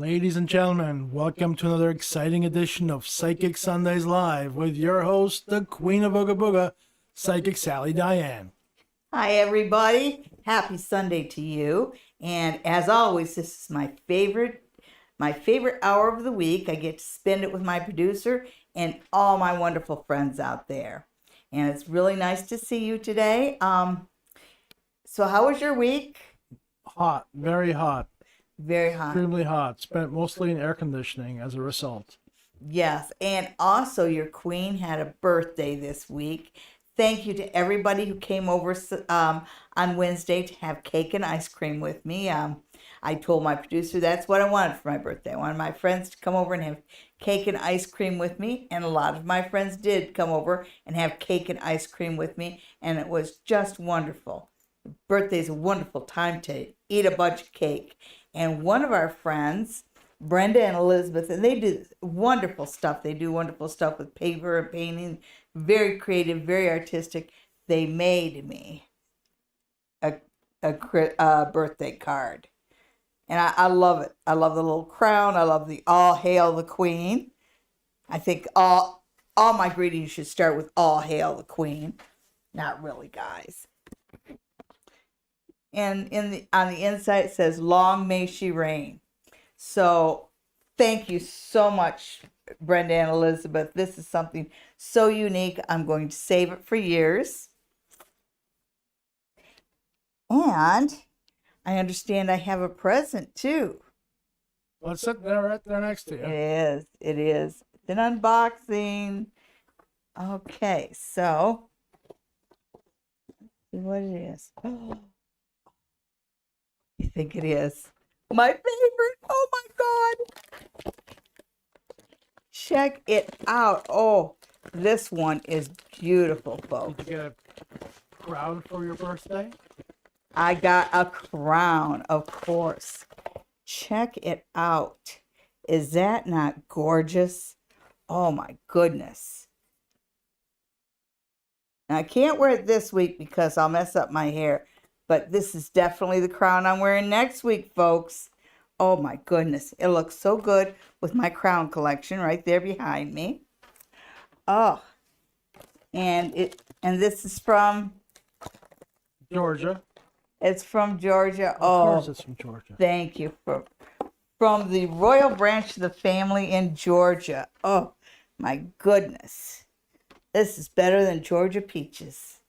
Ladies and gentlemen, welcome to another exciting edition of Psychic Sundays Live with your host, the Queen of Ooga Booga, Psychic Sally Diane. Hi, everybody. Happy Sunday to you. And as always, this is my favorite hour of the week. I get to spend it with my producer and all my wonderful friends out there. And it's really nice to see you today. So how was your week? Hot, very hot. Very hot. Extremely hot. Spent mostly in air conditioning as a result. Yes, and also your queen had a birthday this week. Thank you to everybody who came over on Wednesday to have cake and ice cream with me. I told my producer that's what I wanted for my birthday. I wanted my friends to come over and have cake and ice cream with me, and a lot of my friends did come over and have cake and ice cream with me, and it was just wonderful. Birthday's a wonderful time to eat a bunch of cake. And one of our friends, Brenda and Elizabeth, and they do wonderful stuff. They do wonderful stuff with paper and painting. Very creative, very artistic. They made me a birthday card. And I love it. I love the little crown. I love the All Hail the Queen. I think all my greetings should start with All Hail the Queen. Not really, guys. And on the inside it says, "Long may she reign." So thank you so much, Brenda and Elizabeth. This is something so unique. I'm going to save it for years. And I understand I have a present too. Well, it's sitting there right there next to you. It is. It's an unboxing. Okay, so let's see what it is. You think it is? My favorite. Oh my God. Check it out. Oh, this one is beautiful, folks. Did you get a crown for your birthday? I got a crown, of course. Check it out. Is that not gorgeous? Oh my goodness. Now, I can't wear it this week because I'll mess up my hair. But this is definitely the crown I'm wearing next week, folks. Oh my goodness. It looks so good with my crown collection right there behind me. Oh. And this is from Georgia. It's from Georgia. Of course it's from Georgia. Thank you. From the royal branch of the family in Georgia. Oh my goodness. This is better than Georgia peaches.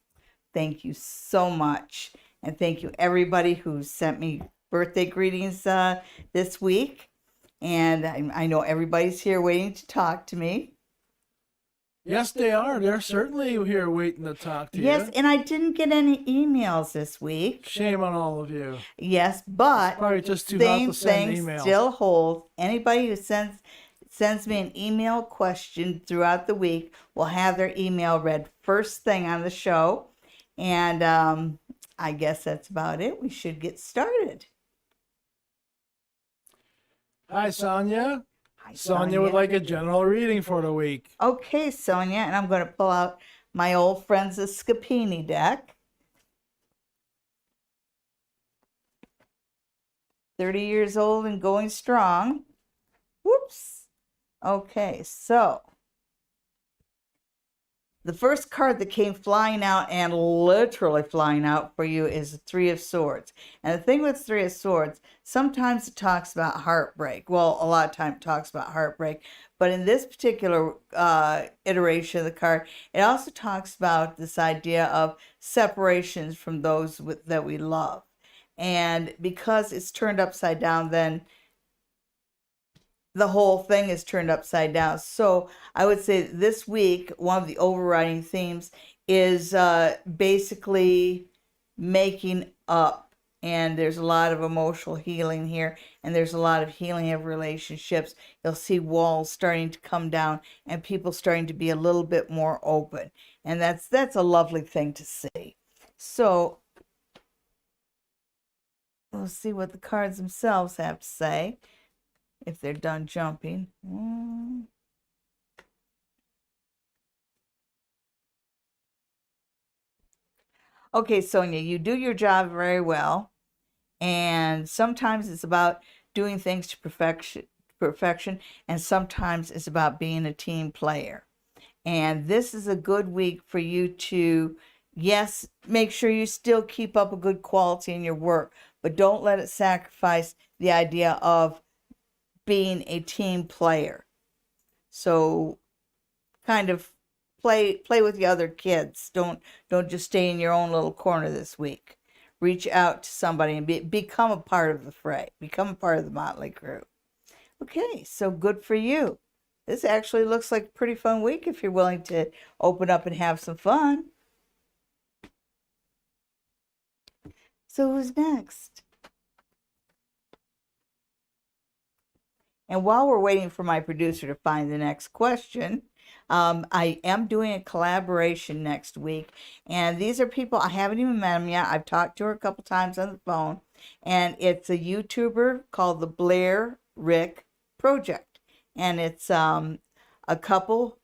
Thank you so much. And thank you everybody who sent me birthday greetings this week. And I know everybody's here waiting to talk to me. Yes, they are. They're certainly here waiting to talk to you. Yes, and I didn't get any emails this week. Shame on all of you. Yes, but it's probably just too hot to send emails. Still holds. Anybody who sends me an email question throughout the week will have their email read first thing on the show. And I guess that's about it. We should get started. Hi, Sonia. Hi, Sonia would like a general reading for the week. Okay, Sonia, and I'm going to pull out my old Friends of Scapini deck. 30 years old and going strong. Whoops. Okay, so the first card that came flying out and literally flying out for you is the Three of Swords. And the thing with Three of Swords, sometimes it talks about heartbreak. Well, a lot of time it talks about heartbreak. But in this particular iteration of the card, it also talks about this idea of separations from those that we love. And because it's turned upside down, then the whole thing is turned upside down. So I would say this week, one of the overriding themes is basically making up. And there's a lot of emotional healing here. And there's a lot of healing of relationships. You'll see walls starting to come down and people starting to be a little bit more open. And that's a lovely thing to see. So we'll see what the cards themselves have to say. If they're done jumping. Okay, Sonia, you do your job very well. And sometimes it's about doing things to perfection, and sometimes it's about being a team player. And this is a good week for you to, yes, make sure you still keep up a good quality in your work, but don't let it sacrifice the idea of being a team player. So kind of play with the other kids. Don't just stay in your own little corner this week. Reach out to somebody and become a part of the fray. Become a part of the Motley Crew. Okay, so good for you. This actually looks like a pretty fun week if you're willing to open up and have some fun. So who's next? And while we're waiting for my producer to find the next question, I am doing a collaboration next week. And these are people, I haven't even met them yet. I've talked to her a couple times on the phone. And it's a YouTuber called the Blair Rick Project. And it's a couple,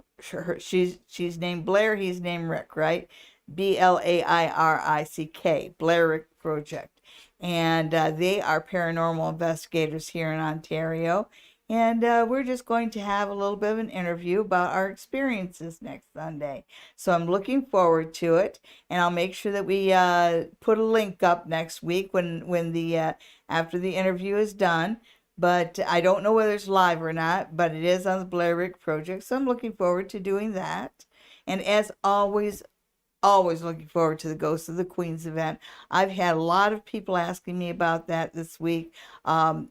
she's named Blair, he's named Rick, right? Blairick, Blair Rick Project. And they are paranormal investigators here in Ontario. And we're just going to have a little bit of an interview about our experiences next Sunday. So I'm looking forward to it. And I'll make sure that we put a link up next week when the after the interview is done. But I don't know whether it's live or not, but it is on the Blair Rick Project. So I'm looking forward to doing that. And as always looking forward to the Ghosts of the Queens event. I've had a lot of people asking me about that this week.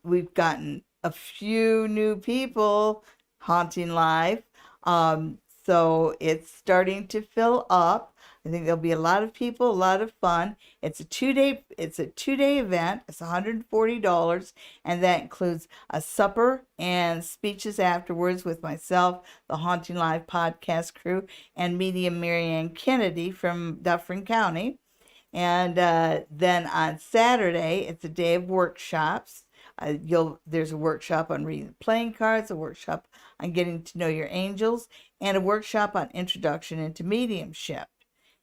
We've gotten a few new people haunting live. So it's starting to fill up. I think there'll be a lot of people, a lot of fun. It's a two-day event. It's $140, and that includes a supper and speeches afterwards with myself, the Haunting Live podcast crew, and medium Marianne Kennedy from Dufferin County. And then on Saturday, it's a day of workshops. There's a workshop on reading playing cards, a workshop on getting to know your angels, and a workshop on introduction into mediumship.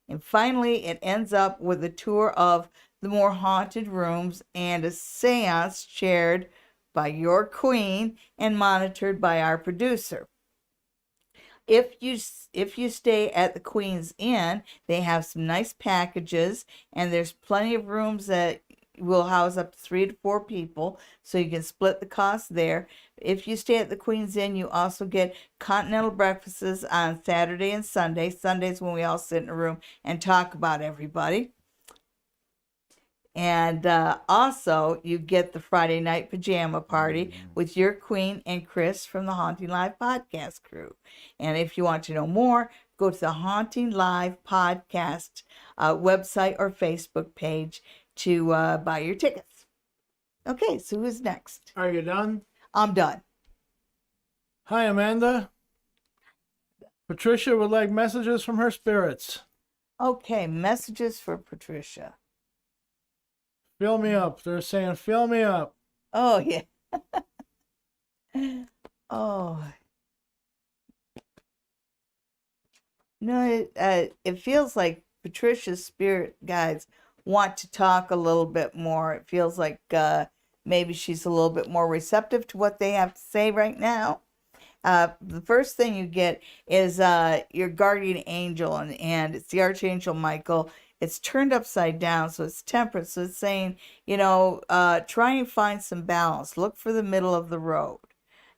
And finally, it ends up with a tour of the more haunted rooms and a seance chaired by your queen and monitored by our producer. If you stay at the Queen's Inn, they have some nice packages, and there's plenty of rooms that will house up to 3 to 4 people, so you can split the cost there. If you stay at the Queen's Inn, you also get continental breakfasts on Saturday and Sunday. Sundays when we all sit in a room and talk about everybody. And also, you get the Friday night pajama party with your queen and Chris from the Haunting Live podcast crew. And if you want to know more, go to the Haunting Live podcast website or Facebook page to buy your tickets. Okay, so who's next? Are you done? I'm done. Hi, Amanda. Patricia would like messages from her spirits. Okay, messages for Patricia. Fill me up. They're saying, fill me up. Oh, yeah. Oh. No, it feels like Patricia's spirit guides want to talk a little bit more. It feels like maybe she's a little bit more receptive to what they have to say right now. The first thing you get is your guardian angel, and it's the Archangel Michael. It's turned upside down, so it's Temperance. So it's saying, try and find some balance. Look for the middle of the road.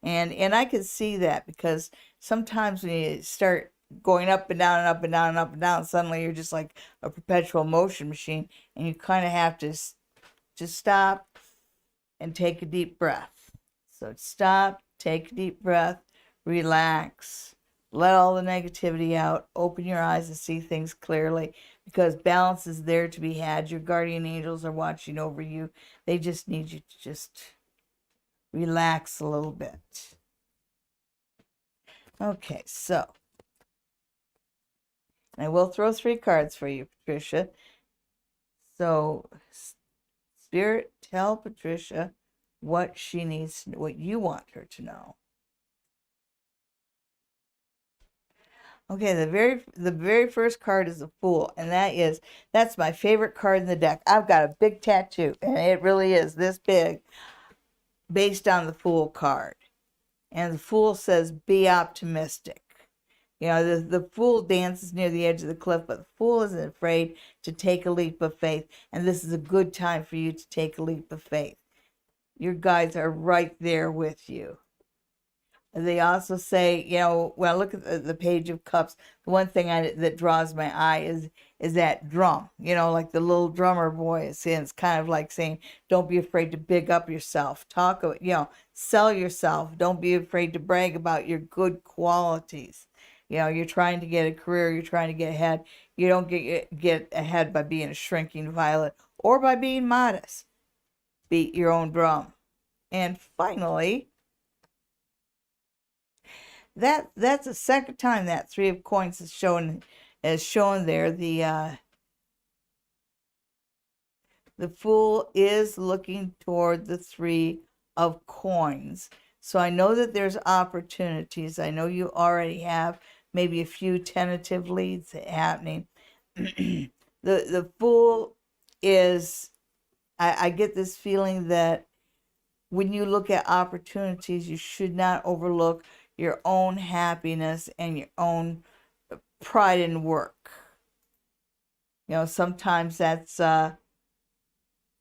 And I can see that, because sometimes when you start going up and down and up and down and up and down, suddenly you're just like a perpetual motion machine, and you kind of have to just stop and take a deep breath. So stop, take a deep breath, relax, let all the negativity out, open your eyes and see things clearly, because balance is there to be had. Your guardian angels are watching over you. They just need you to just relax a little bit. Okay, so I will throw 3 cards for you, Patricia. So, Spirit, tell Patricia what she needs, what you want her to know. Okay, the very first card is the Fool, and that's my favorite card in the deck. I've got a big tattoo, and it really is this big, based on the Fool card. And the Fool says, be optimistic. You know, the Fool dances near the edge of the cliff, but the Fool isn't afraid to take a leap of faith. And this is a good time for you to take a leap of faith. Your guides are right there with you. They also say, you know, when I look at the Page of Cups, the one thing that draws my eye is that drum. You know, like the little drummer boy is saying, it's kind of like saying, don't be afraid to big up yourself. Talk, you know, sell yourself. Don't be afraid to brag about your good qualities. You know, you're trying to get a career, you're trying to get ahead. You don't get ahead by being a shrinking violet or by being modest. Beat your own drum. And finally, that's the second time that Three of Coins is shown there. The Fool is looking toward the Three of Coins. So I know that there's opportunities. I know you already have maybe a few tentative leads happening. The Fool is, I get this feeling that when you look at opportunities, you should not overlook your own happiness and your own pride in work. You know, sometimes that's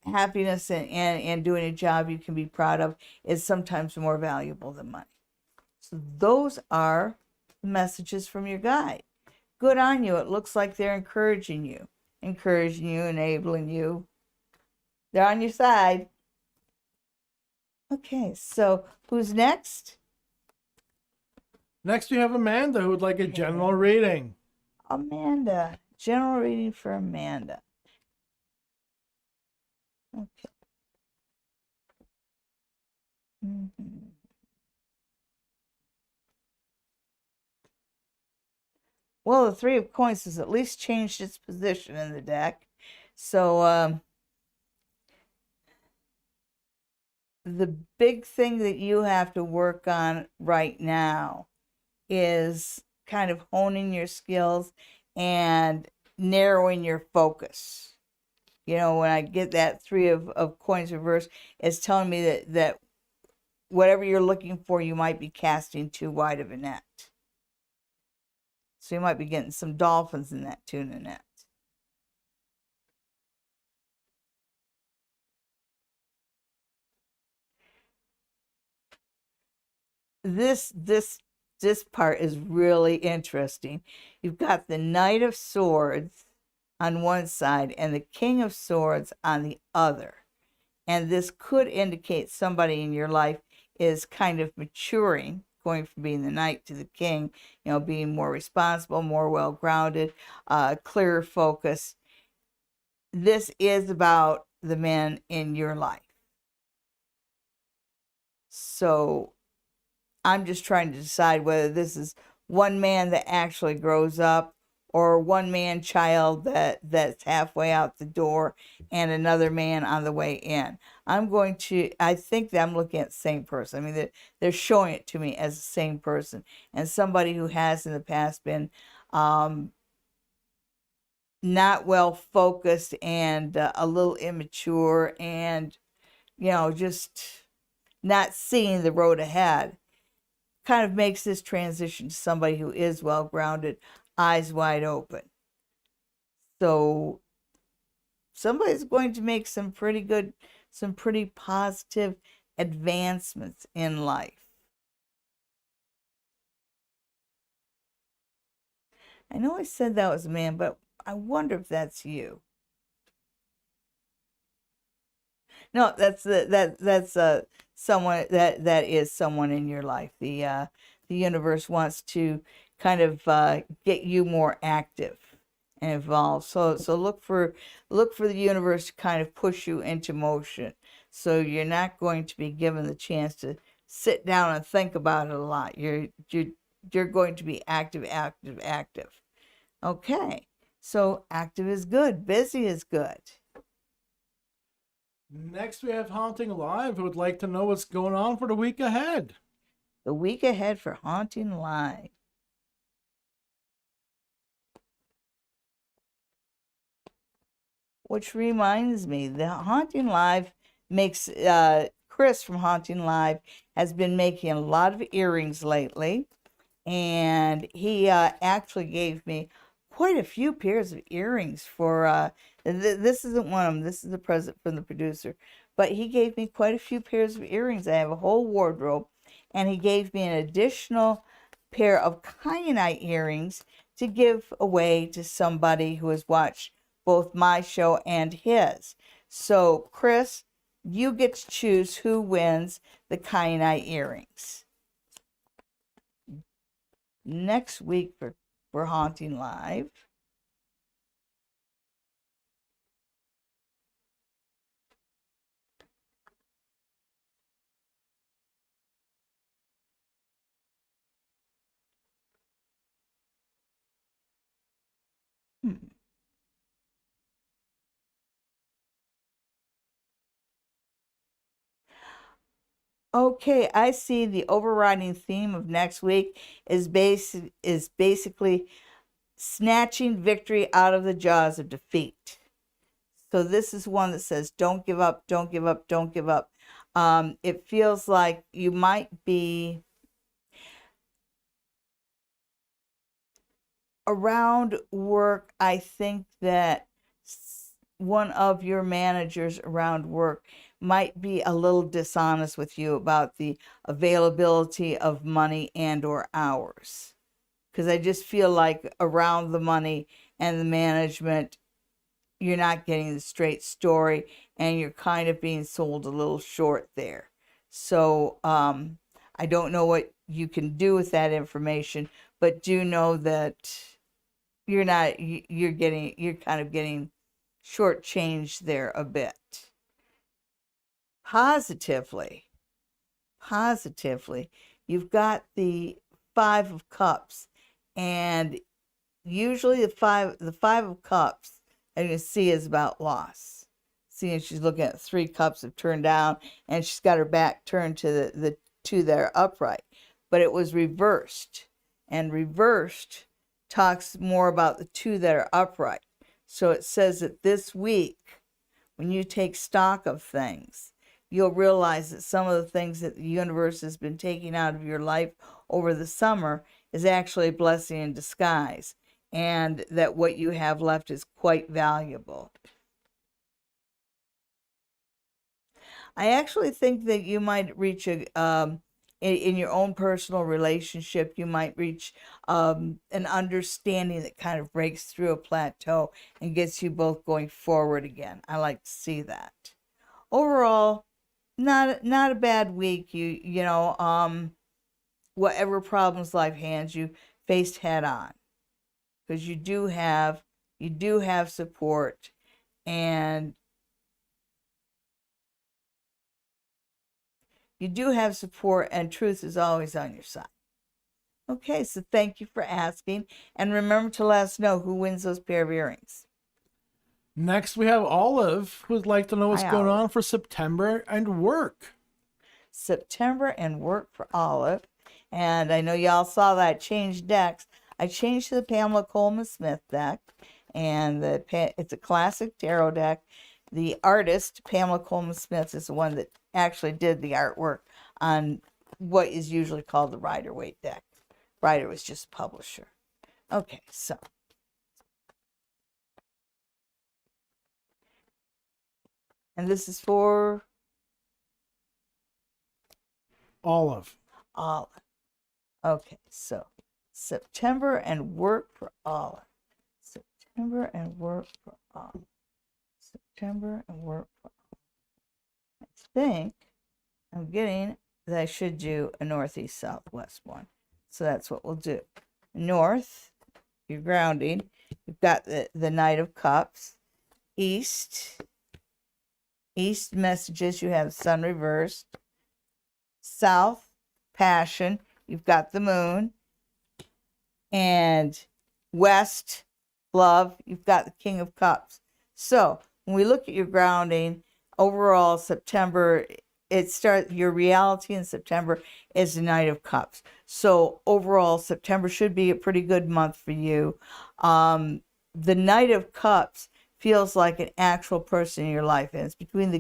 happiness and doing a job you can be proud of is sometimes more valuable than money. So those are the messages from your guide. Good on you. It looks like they're encouraging you, enabling you. They're on your side. Okay, so who's next? Next, we have Amanda, who would like a general reading. Amanda. General reading for Amanda. Okay. Mm-hmm. Well, the Three of Coins has at least changed its position in the deck. So, the big thing that you have to work on right now is kind of honing your skills and narrowing your focus. You know, when I get that Three of Coins reverse, it's telling me that whatever you're looking for, you might be casting too wide of a net. So you might be getting some dolphins in that tuna net. This part is really interesting. You've got the Knight of Swords on one side and the King of Swords on the other. And this could indicate somebody in your life is kind of maturing, going from being the Knight to the King, you know, being more responsible, more well-grounded, clearer focus. This is about the men in your life. So I'm just trying to decide whether this is one man that actually grows up or one man child that's halfway out the door and another man on the way in. I think that I'm looking at the same person. I mean, they're showing it to me as the same person and somebody who has in the past been not well focused and a little immature and, you know, just not seeing the road ahead. Kind of makes this transition to somebody who is well grounded, eyes wide open. So somebody's going to make some pretty positive advancements in life. I know I said that was a man, but I wonder if that's you. No, that's someone that is someone in your life. The universe wants to kind of get you more active and involved. So look for the universe to kind of push you into motion. So you're not going to be given the chance to sit down and think about it a lot. You're going to be active. Okay. So active is good. Busy is good. Next, we have Haunting Live, who would like to know what's going on for the week ahead. The week ahead for Haunting Live. Which reminds me, the Haunting Live makes Chris from Haunting Live has been making a lot of earrings lately, and he actually gave me quite a few pairs of earrings for this isn't one of them. This is a present from the producer, but he gave me quite a few pairs of earrings. I have a whole wardrobe, and he gave me an additional pair of kyanite earrings to give away to somebody who has watched both my show and his. So Chris, you get to choose who wins the kyanite earrings next week for Haunting Live. Okay, I see the overriding theme of next week is basically snatching victory out of the jaws of defeat. So this is one that says, don't give up, don't give up, don't give up. It feels like you might be around work. I think that one of your managers around work might be a little dishonest with you about the availability of money and or hours. Because I just feel like around the money and the management, you're not getting the straight story, and you're kind of being sold a little short there. So I don't know what you can do with that information, but do know that you're kind of getting shortchanged there a bit. Positively, you've got the Five of Cups, and usually the five of Cups, and you see, is about loss. Seeing she's looking at 3 cups have turned down, and she's got her back turned to the 2 that are upright. But it was reversed, and reversed talks more about the 2 that are upright. So it says that this week, when you take stock of things, you'll realize that some of the things that the universe has been taking out of your life over the summer is actually a blessing in disguise, and that what you have left is quite valuable. I actually think that you might reach in your own personal relationship, you might reach an understanding that kind of breaks through a plateau and gets you both going forward again. I like to see that. Overall, not a bad week. You know, whatever problems life hands you, faced head on, because you do have support, and truth is always on your side. Okay, so thank you for asking, and remember to let us know who wins those pair of earrings. Next, we have Olive, who would like to know what's Hi, going Olive. on for September and work. September and work for Olive. And I know y'all saw that I changed decks. I changed to the Pamela Coleman Smith deck, and it's a classic tarot deck. The artist, Pamela Coleman Smith, is the one that actually did the artwork on what is usually called the Rider-Waite deck. Rider was just a publisher. Okay, so and this is for Olive. Olive. Okay, so September and work for Olive. September and work for Olive. September and work for Olive. I think I'm getting that I should do a northeast southwest one. So that's what we'll do. North, you're grounding. You've got the Knight of Cups. East messages, you have Sun reversed. South, passion, you've got the Moon. And west, love, you've got the King of Cups. So when we look at your grounding, overall September, your reality in September is the Knight of Cups. So overall, September should be a pretty good month for you. The Knight of Cups feels like an actual person in your life, and it's between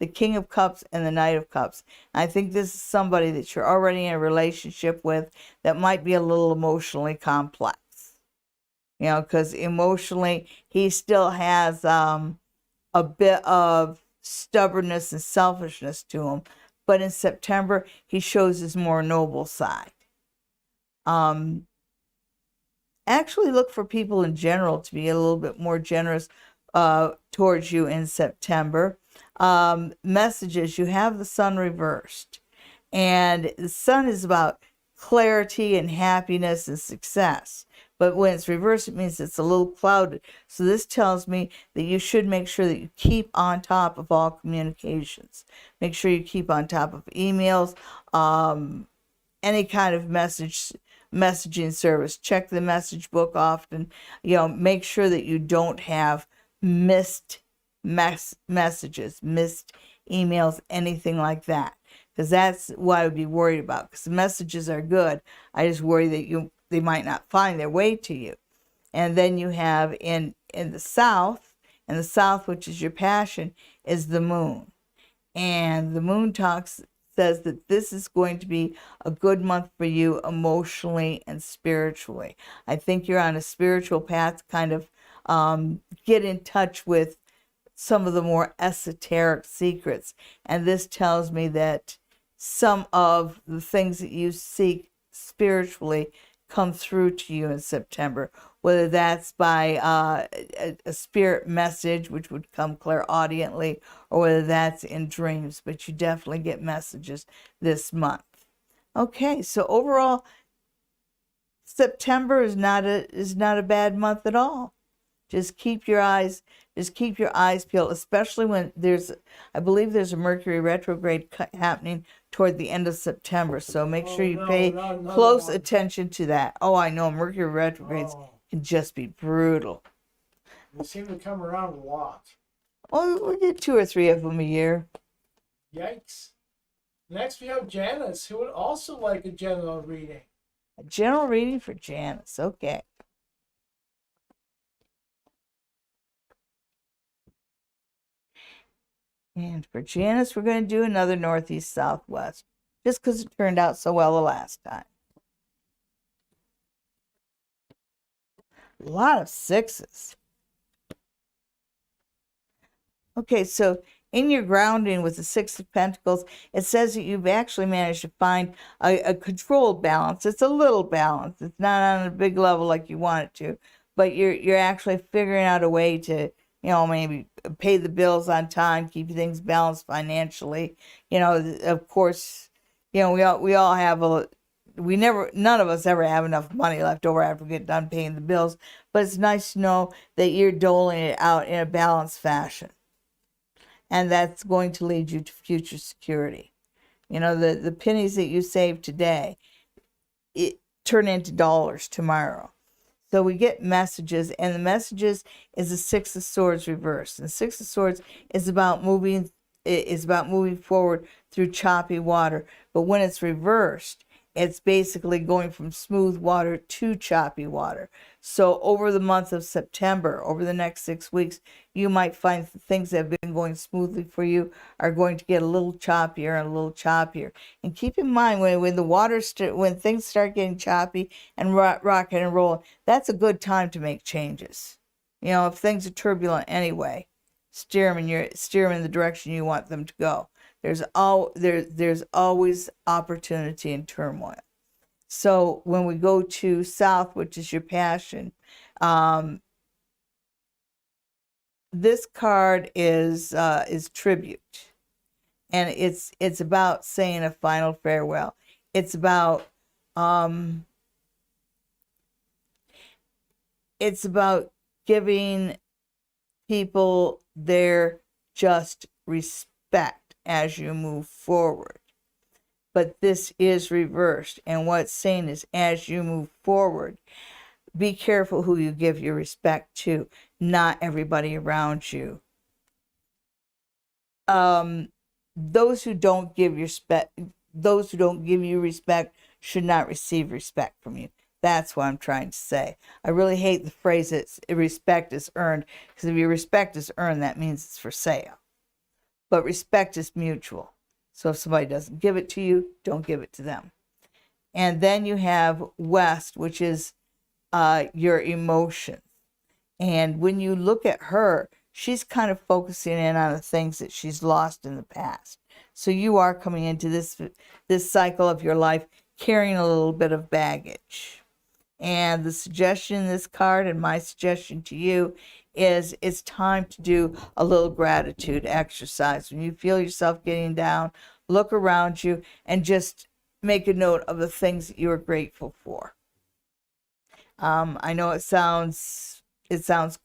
the King of Cups and the Knight of Cups. I think this is somebody that you're already in a relationship with that might be a little emotionally complex. You know, because emotionally, he still has a bit of stubbornness and selfishness to him. But in September, he shows his more noble side. Actually look for people in general to be a little bit more generous towards you in September. Messages, you have the sun reversed. And the sun is about clarity and happiness and success. But when it's reversed, it means it's a little clouded. So this tells me that you should make sure that you keep on top of all communications. Make sure you keep on top of emails, any kind of messaging service. Check the message book often. You know, make sure that you don't have missed messages, missed emails, anything like that. Because that's what I would be worried about. Because the messages are good. I just worry that they might not find their way to you. And then you have in the south, which is your passion, is the moon. And the moon says that this is going to be a good month for you emotionally and spiritually. I think you're on a spiritual path to kind of get in touch with some of the more esoteric secrets. And this tells me that some of the things that you seek spiritually come through to you in September, whether that's by a spirit message, which would come clairaudiently, or whether that's in dreams. But you definitely get messages this month. Okay, so overall, September is not a bad month at all. Just keep your eyes peeled, especially when I believe there's a Mercury retrograde happening toward the end of September. So make sure you pay close attention to that. Oh, I know, Mercury retrogrades can just be brutal. They seem to come around a lot. Well, we get 2 or 3 of them a year. Yikes. Next we have Janice, who would also like a general reading. A general reading for Janice. Okay. And for Janice, we're going to do another Northeast Southwest, just because it turned out so well the last time. A lot of 6s. Okay, so in your grounding with the 6 of Pentacles, it says that you've actually managed to find a controlled balance. It's a little balance. It's not on a big level like you want it to, but you're actually figuring out a way to, maybe pay the bills on time, keep things balanced financially. Of course, we all have none of us ever have enough money left over after we get done paying the bills, but it's nice to know that you're doling it out in a balanced fashion. And that's going to lead you to future security. The pennies that you save today, it turn into dollars tomorrow. So we get messages, and the messages is the 6 of Swords reversed. And the 6 of Swords is about moving forward through choppy water. But when it's reversed, it's basically going from smooth water to choppy water. So over the month of September, over the next 6 weeks, you might find things that have been going smoothly for you are going to get a little choppier and a little choppier. And keep in mind, when things start getting choppy and rocking and rolling, that's a good time to make changes. If things are turbulent anyway, steer them in the direction you want them to go. There's always opportunity in turmoil. So when we go to South, which is your passion, this card is tribute, and it's about saying a final farewell. It's about giving people their just respect as you move forward. But this is reversed, and what it's saying is, as you move forward, be careful who you give your respect to. Not everybody around you. Those who don't give you respect should not receive respect from you. That's what I'm trying to say. I really hate the phrase that respect is earned, because if your respect is earned, that means it's for sale. but respect is mutual. So if somebody doesn't give it to you, don't give it to them. And then you have West, which is your emotions. And when you look at her, she's kind of focusing in on the things that she's lost in the past. So you are coming into this cycle of your life carrying a little bit of baggage. And the suggestion in this card, and my suggestion to you, is it's time to do a little gratitude exercise. When you feel yourself getting down, look around you and just make a note of the things that you are grateful for. I know it sounds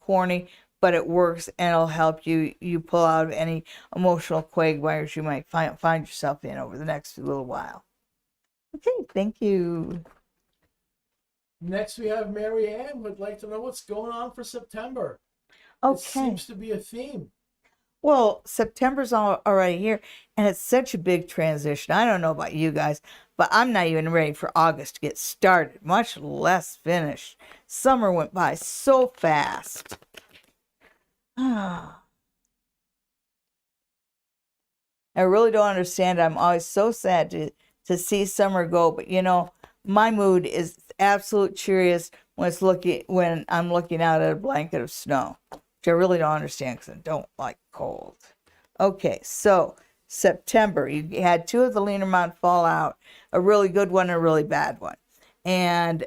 corny, but it works, and it'll help you pull out of any emotional quagmires you might find yourself in over the next little while. Okay, thank you. Next, we have Mary Ann, who would like to know what's going on for September. Okay. It seems to be a theme. Well, September's already here, and it's such a big transition. I don't know about you guys, but I'm not even ready for August to get started, much less finished. Summer went by so fast. I really don't understand. I'm always so sad to see summer go, but you know, my mood is absolute cheeriest when I'm looking out at a blanket of snow, which I really don't understand because I don't like cold. Okay, so September, you had two of the Lenormand fall out, a really good one and a really bad one. And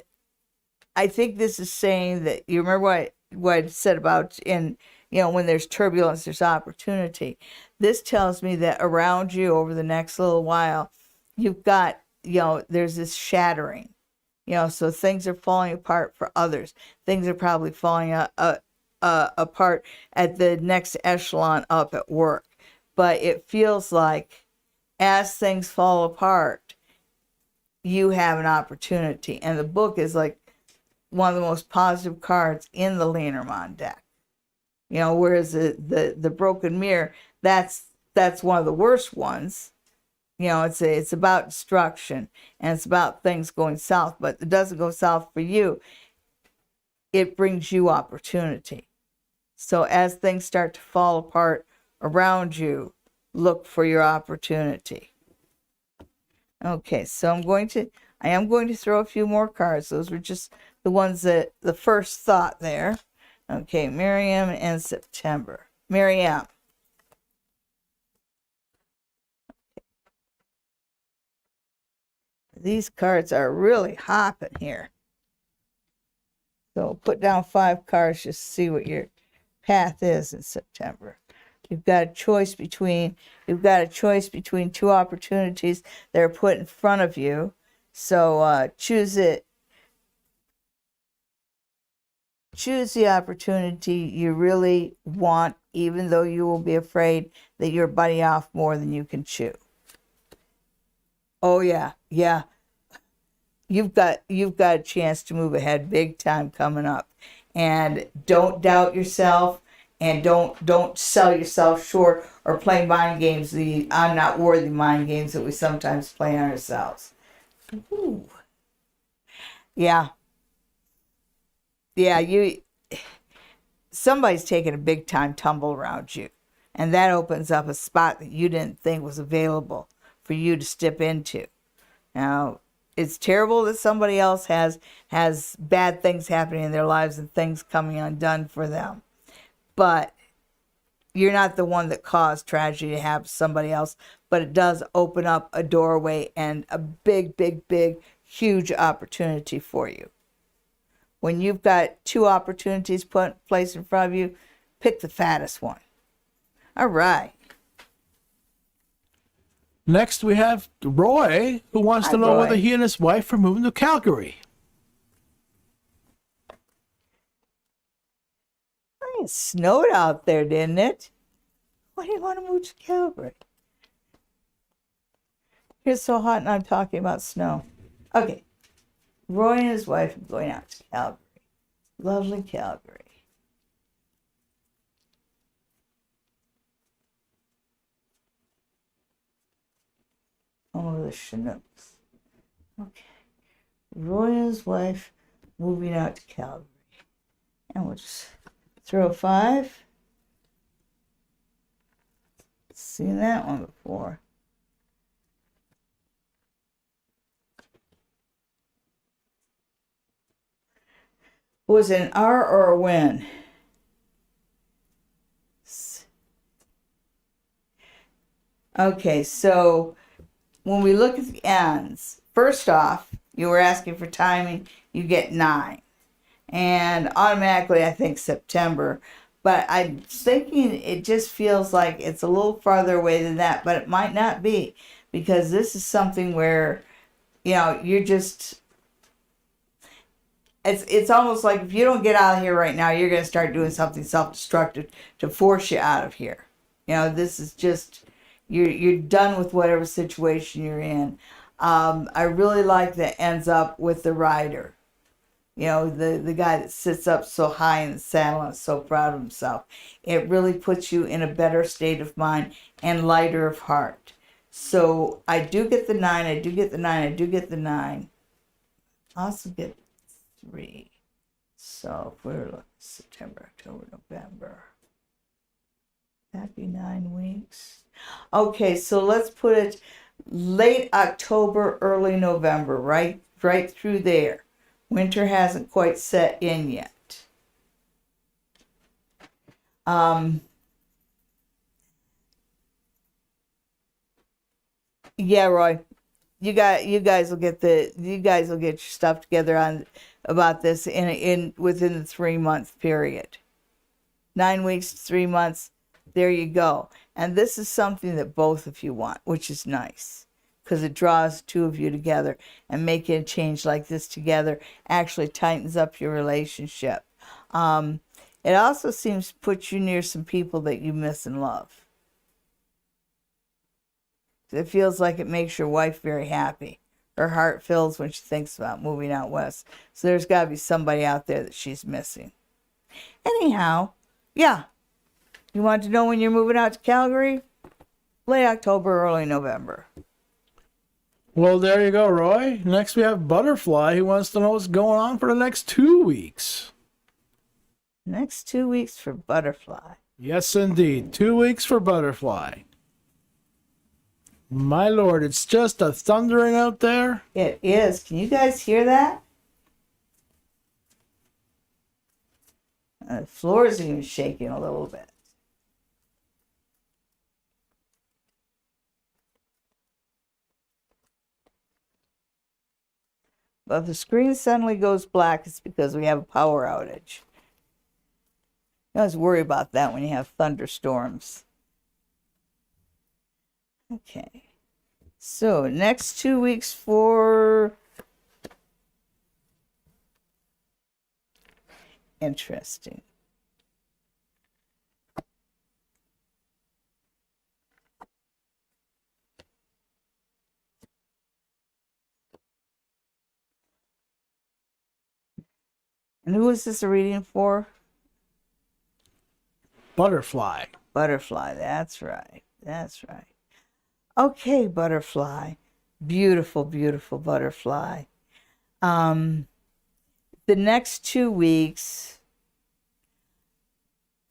I think this is saying that, you remember what I said about when there's turbulence, there's opportunity. This tells me that around you over the next little while, you've got, there's this shattering. So things are falling apart for others. Things are probably falling apart at the next echelon up at work. But it feels like as things fall apart, you have an opportunity. And the book is like one of the most positive cards in the Lenormand deck. Whereas the broken mirror, that's one of the worst ones. It's about destruction and it's about things going south, but it doesn't go south for you. It brings you opportunity. So as things start to fall apart around you, look for your opportunity. Okay, so I am going to throw a few more cards. Those were just the ones that the first thought there. Okay, Miriam and September. Miriam. These cards are really hopping here. So put down 5 cards just to see what your path is in September. You've got a choice between two opportunities that are put in front of you. So choose it. Choose the opportunity you really want, even though you will be afraid that you're biting off more than you can chew. Oh yeah. You've got a chance to move ahead big time coming up. And don't doubt yourself, and don't sell yourself short or play mind games, the I'm not worthy mind games that we sometimes play on ourselves. Ooh. Yeah, somebody's taking a big time tumble around you, and that opens up a spot that you didn't think was available for you to step into. Now, it's terrible that somebody else has bad things happening in their lives and things coming undone for them. But you're not the one that caused tragedy to happen to somebody else. But it does open up a doorway and a big, big, big, huge opportunity for you. When you've got 2 opportunities placed in front of you, pick the fattest one. All right. Next, we have Roy, who wants to know whether he and his wife are moving to Calgary. It snowed out there, didn't it? Why do you want to move to Calgary? It's so hot and I'm talking about snow. Okay. Roy and his wife are going out to Calgary. Lovely Calgary. Oh, the Chinooks. Okay. Roy and his wife moving out to Calgary. And we'll just throw 5. Seen that one before. Was it an R or a win? Okay, so when we look at the ends, first off, you were asking for timing, you get 9. And automatically I think September. But I'm thinking it just feels like it's a little farther away than that, but it might not be. Because this is something where, you're just... It's almost like if you don't get out of here right now, you're going to start doing something self-destructive to force you out of here. This is just, you're done with whatever situation you're in. I really like that ends up with the rider. The guy that sits up so high in the saddle and is so proud of himself. It really puts you in a better state of mind and lighter of heart. So I do get the 9, I do get the 9, I do get the 9. I also get 3. So if we're looking September, October, November, that'd be 9 weeks. Okay, so let's put it late October, early November, right through there. Winter hasn't quite set in yet. Yeah, Roy. You guys will get your stuff together on about this within the 3-month period. 9 weeks, 3 months, there you go. And this is something that both of you want, which is nice, because it draws 2 of you together, and making a change like this together actually tightens up your relationship. It also seems to put you near some people that you miss and love. It feels like it makes your wife very happy. Her heart fills when she thinks about moving out west. So there's got to be somebody out there that she's missing. Anyhow, yeah. You want to know when you're moving out to Calgary? Late October, early November. Well, there you go, Roy. Next we have Butterfly, who wants to know what's going on for the next 2 weeks. Next 2 weeks for Butterfly. Yes, indeed. 2 weeks for Butterfly. My lord, it's just a thundering out there. It is. Can you guys hear that? The floor is even shaking a little bit. But if the screen suddenly goes black, it's because we have a power outage. You always worry about that when you have thunderstorms. Okay. So, next 2 weeks for... Interesting. And who is this a reading for? Butterfly. Butterfly, that's right. That's right. Okay, Butterfly. Beautiful, beautiful Butterfly. The next 2 weeks,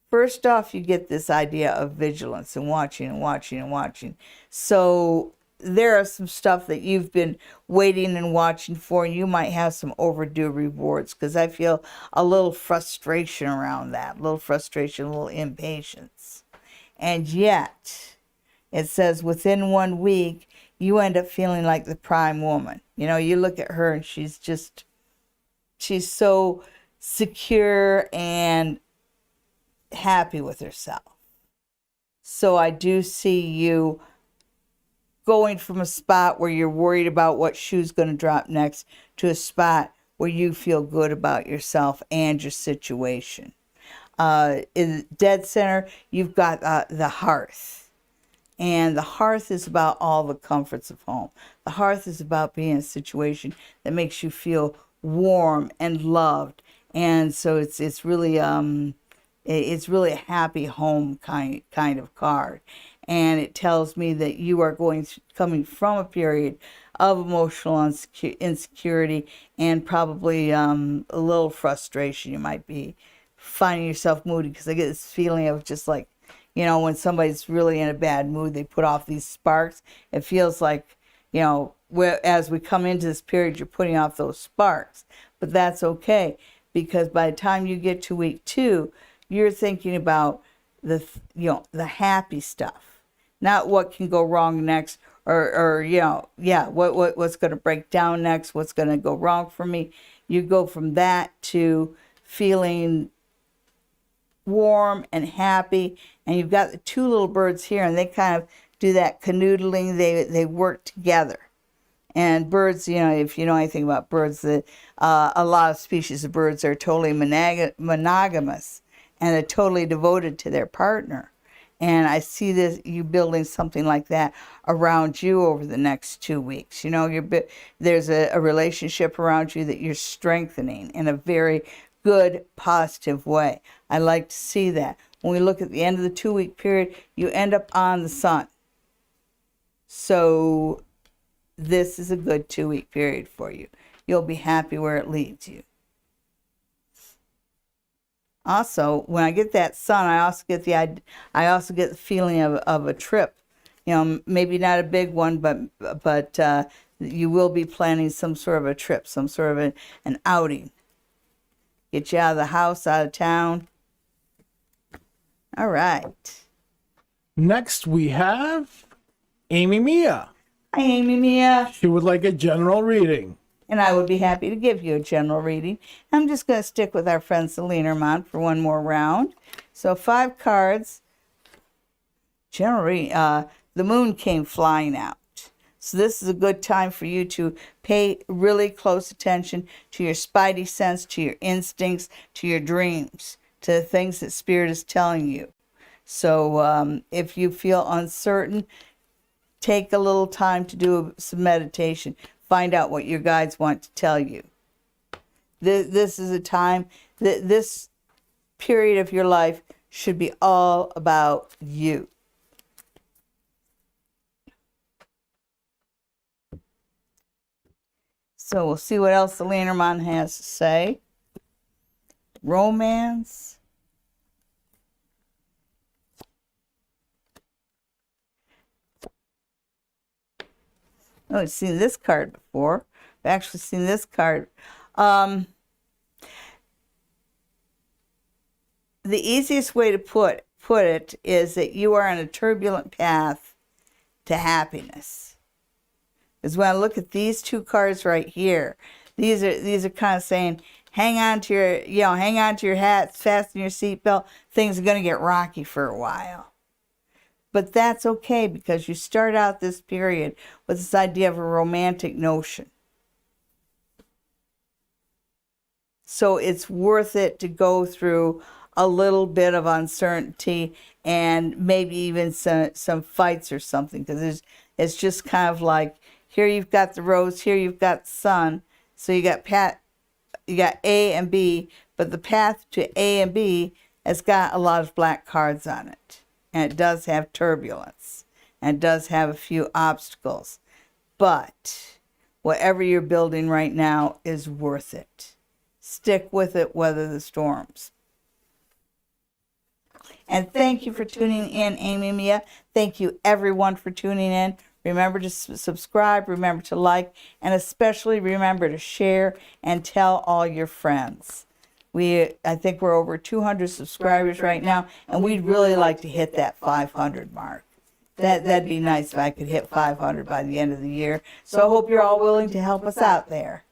first off, you get this idea of vigilance and watching and watching and watching. So there are some stuff that you've been waiting and watching for, and you might have some overdue rewards, because I feel a little frustration around that, a little frustration, a little impatience. And yet, it says within 1 week, you end up feeling like the prime woman. You look at her and she's so secure and happy with herself. So I do see you going from a spot where you're worried about what shoe's going to drop next to a spot where you feel good about yourself and your situation. In the dead center, you've got the hearth. And the hearth is about all the comforts of home. The hearth is about being in a situation that makes you feel warm and loved. And so it's really a happy home kind of card. And it tells me that you are coming from a period of emotional insecurity and probably a little frustration. You might be finding yourself moody, because I get this feeling of just like You know, when somebody's really in a bad mood, they put off these sparks. It feels like, you know, as we come into this period, you're putting off those sparks. But that's okay, because by the time you get to week 2, you're thinking about the happy stuff, not what can go wrong next, or what's going to break down next, what's going to go wrong for me. You go from that to feeling warm and happy, and you've got the 2 little birds here, and they kind of do that canoodling. They work together. And birds, you know, if you know anything about birds, a lot of species of birds are totally monogamous, and they're totally devoted to their partner. And I see you building something like that around you over the next 2 weeks. You know, there's a relationship around you that you're strengthening in a very good, positive way. I like to see that. When we look at the end of the 2-week period, you end up on the sun. So this is a good 2-week period for you. You'll be happy where it leads you. Also, when I get that sun, I also get the feeling of a trip. You know, maybe not a big one, but you will be planning some sort of a trip, some sort of an outing. Get you out of the house, out of town. All right. Next we have Amy Mia. Hi, Amy Mia. She would like a general reading. And I would be happy to give you a general reading. I'm just going to stick with our friend Lenormand for one more round. So 5 cards. General reading. The moon came flying out. So this is a good time for you to pay really close attention to your spidey sense, to your instincts, to your dreams, to the things that Spirit is telling you. So if you feel uncertain, take a little time to do some meditation. Find out what your guides want to tell you. This is a time that this period of your life should be all about you. So we'll see what else the Lenormand has to say. Romance. Oh, I've seen this card before. I've actually seen this card. The easiest way to put it is that you are on a turbulent path to happiness. Because when I look at these 2 cards right here, these are kind of saying, hang on to your hats, fasten your seatbelt. Things are going to get rocky for a while. But that's okay, because you start out this period with this idea of a romantic notion. So it's worth it to go through a little bit of uncertainty and maybe even some fights or something, because it's just kind of like, here you've got the rose, here you've got the sun. So you got A and B, but the path to A and B has got a lot of black cards on it. And it does have turbulence. And it does have a few obstacles. But whatever you're building right now is worth it. Stick with it, weather the storms. And thank you for tuning in, Amy Mia. Thank you, everyone, for tuning in. Remember to subscribe, remember to like, and especially remember to share and tell all your friends. I think we're over 200 subscribers right now, and we'd really like to hit that 500 mark. That'd be nice if I could hit 500 by the end of the year. So I hope you're all willing to help us out there.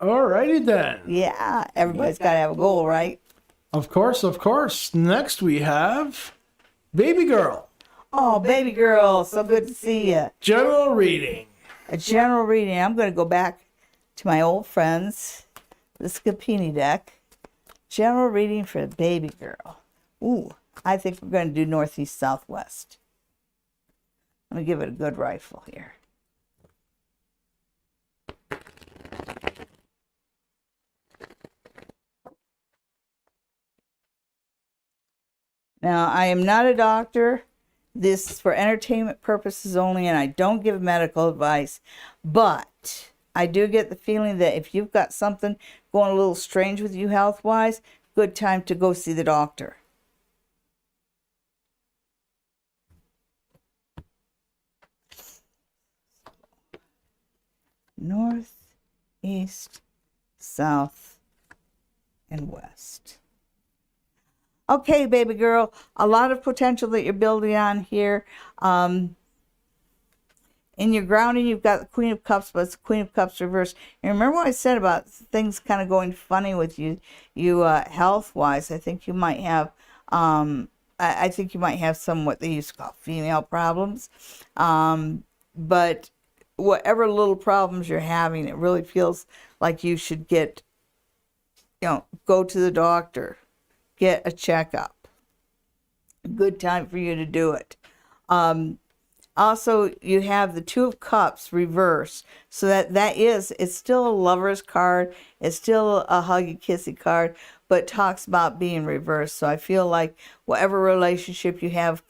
Alrighty then. Yeah, everybody's got to have a goal, right? Of course, of course. Next we have Baby Girl. Oh, baby girl, so good to see you. General reading. A general reading. I'm going to go back to my old friends, the Scapini deck. General reading for the baby girl. Ooh, I think we're going to do northeast, southwest. I'm going to give it a good rifle here. Now, I am not a doctor. This is for entertainment purposes only, and I don't give medical advice. But I do get the feeling that if you've got something going a little strange with you health-wise, good time to go see the doctor. north, east, south, and west. Okay, baby girl, a lot of potential that you're building on here. In your grounding, you've got the Queen of Cups, but it's the Queen of Cups reversed. And remember what I said about things kind of going funny with you health-wise? I think you might have, I think you might have some what they used to call female problems. But whatever little problems you're having, it really feels like you should get, go to the doctor, get a checkup. Good time for you to do it. Also, you have the Two of Cups reversed. So it's still a lover's card. It's still a huggy, kissy card, but talks about being reversed. So I feel like whatever relationship you have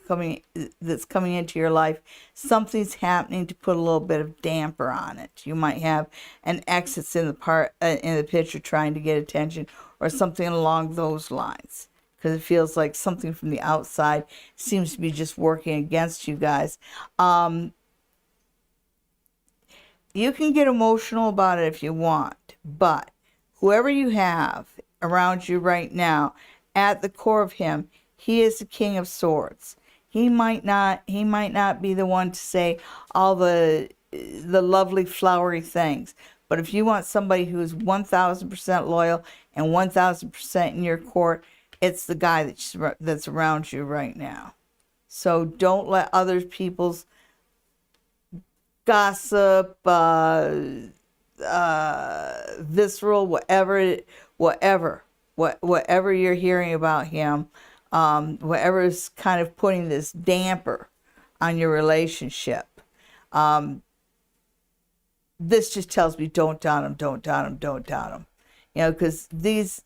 that's coming into your life, something's happening to put a little bit of damper on it. You might have an ex that's in the picture trying to get attention or something along those lines. Because it feels like something from the outside seems to be just working against you guys. You can get emotional about it if you want, but whoever you have around you right now, at the core of him, he is the King of Swords. He might not be the one to say all the lovely flowery things, but if you want somebody who is 1,000% loyal and 1,000% in your court, it's the guy that's around you right now. So don't let other people's gossip, visceral, whatever you're hearing about him, whatever is kind of putting this damper on your relationship. This just tells me don't doubt him, don't doubt him, don't doubt him. Because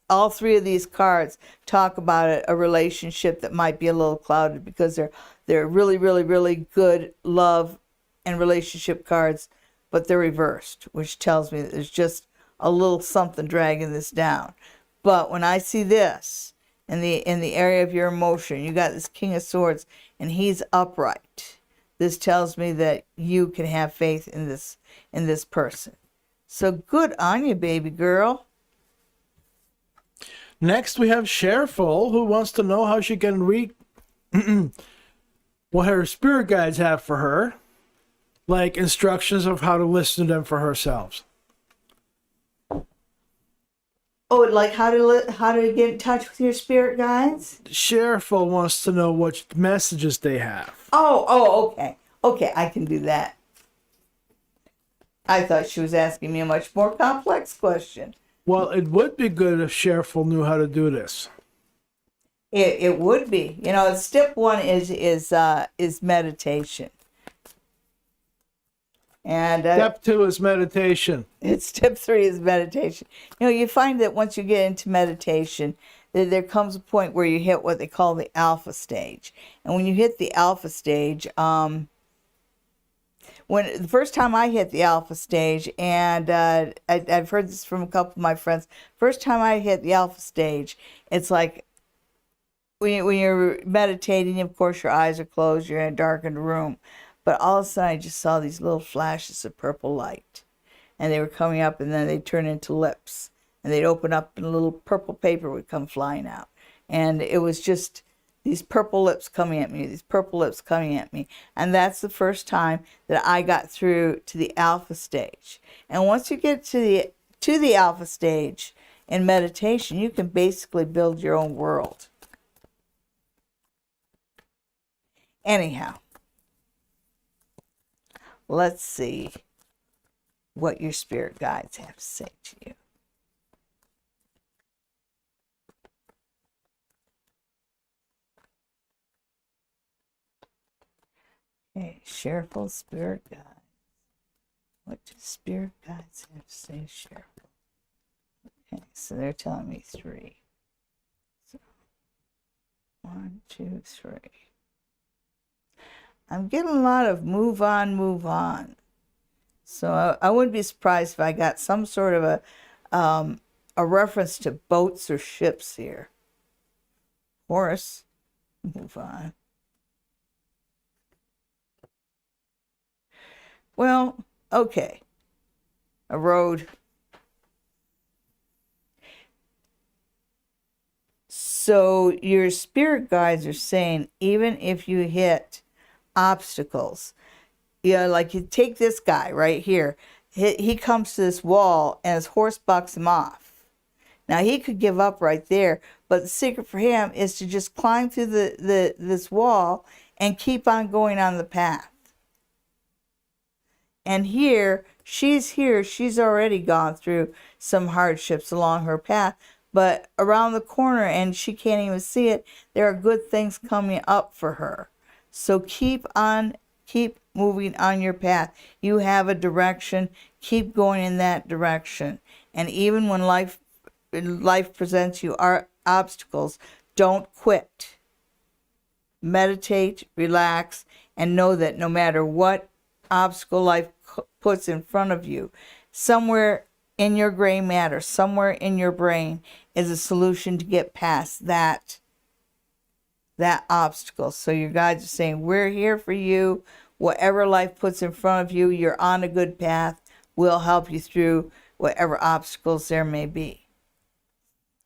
all three of these cards talk about a relationship that might be a little clouded because they're really, really, really good love and relationship cards, but they're reversed, which tells me that there's just a little something dragging this down. But when I see this in the area of your emotion, you got this King of Swords, and he's upright. This tells me that you can have faith in this person. So good on you, baby girl. Next, we have Shareful, who wants to know how she can read what her spirit guides have for her, like instructions of how to listen to them for herself. Oh, like how to get in touch with your spirit guides? Shareful wants to know what messages they have. Okay. Okay, I can do that. I thought she was asking me a much more complex question. Well, it would be good if Shareful knew how to do this. It would be. Step one is meditation. And step 2 is meditation. Step 3 is meditation. You find that once you get into meditation, there comes a point where you hit what they call the alpha stage. And when you hit the alpha stage, when the first time I hit the alpha stage, and I've heard this from a couple of my friends, first time I hit the alpha stage, it's like when you're meditating, of course your eyes are closed, you're in a darkened room, but all of a sudden I just saw these little flashes of purple light, and they were coming up, and then they'd turn into lips, and they'd open up, and a little purple paper would come flying out, and it was just these purple lips coming at me, and that's the first time that I got through to the alpha stage. And once you get to the alpha stage in meditation, you can basically build your own world. Anyhow, let's see what your spirit guides have to say to you. Okay, Shareful spirit guide. What do spirit guides have to say, Shareful? Okay, so they're telling me 3. So 1, 2, 3. I'm getting a lot of move on, move on. So I wouldn't be surprised if I got some sort of a reference to boats or ships here. Horse, move on. Well, okay. a road. So your spirit guides are saying, even if you hit obstacles, like you take this guy right here, he comes to this wall and his horse bucks him off. Now he could give up right there, but the secret for him is to just climb through this wall and keep on going on the path. And she's already gone through some hardships along her path, but around the corner, and she can't even see it, there are good things coming up for her. So keep moving on your path. You have a direction, keep going in that direction. And even when life presents you obstacles, don't quit. Meditate, relax, and know that no matter what obstacle life puts in front of you, somewhere in your gray matter, somewhere in your brain is a solution to get past that obstacle. So your guides are saying, we're here for you. Whatever life puts in front of you, you're on a good path. We'll help you through whatever obstacles there may be.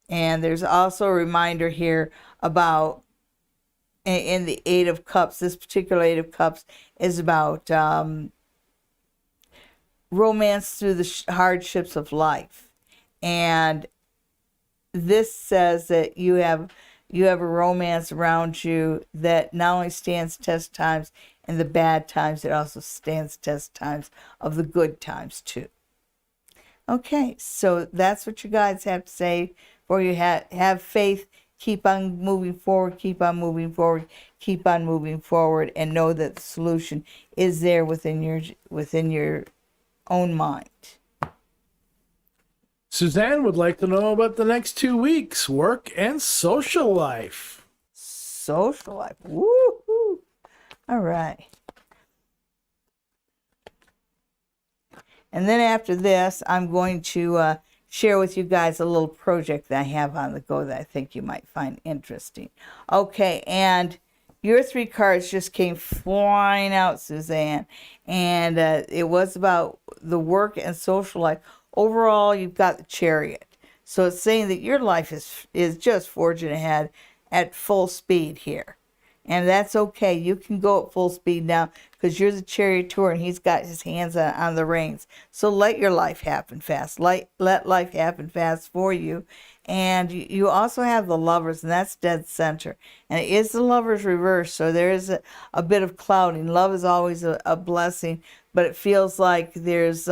And there's also a reminder here about, in the Eight of Cups, this particular Eight of Cups is about romance through the hardships of life. And this says that you have a romance around you that not only stands test times in the bad times, it also stands test times of the good times too. Okay, so that's what your guides have to say for you. Have faith, keep on moving forward, keep on moving forward, keep on moving forward, and know that the solution is there within your own mind. Suzanne would like to know about the next 2 weeks, work and social life. Social life. Woo-hoo. All right. And then after this, I'm going to share with you guys a little project that I have on the go that I think you might find interesting. Okay, and your 3 cards just came flying out, Suzanne. And it was about the work and social life. Overall, you've got the Chariot. So it's saying that your life is just forging ahead at full speed here. And that's okay. You can go at full speed now because you're the charioteer and he's got his hands on the reins. So let your life happen fast. Let life happen fast for you. And you also have the Lovers, and that's dead center. And it is the Lovers reverse, so there is a bit of clouding. Love is always a blessing, but it feels like there's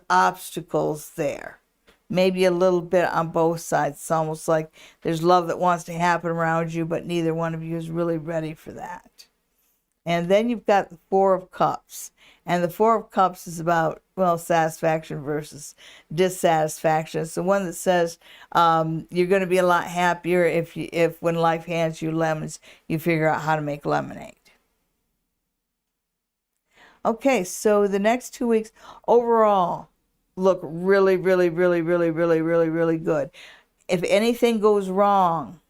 obstacles there. Maybe a little bit on both sides. It's almost like there's love that wants to happen around you, but neither one of you is really ready for that. And then you've got the Four of Cups. And the Four of Cups is about, satisfaction versus dissatisfaction. It's the one that says you're going to be a lot happier if when life hands you lemons, you figure out how to make lemonade. Okay, so the next 2 weeks overall look really, really, really, really, really, really, really good. If anything goes wrong,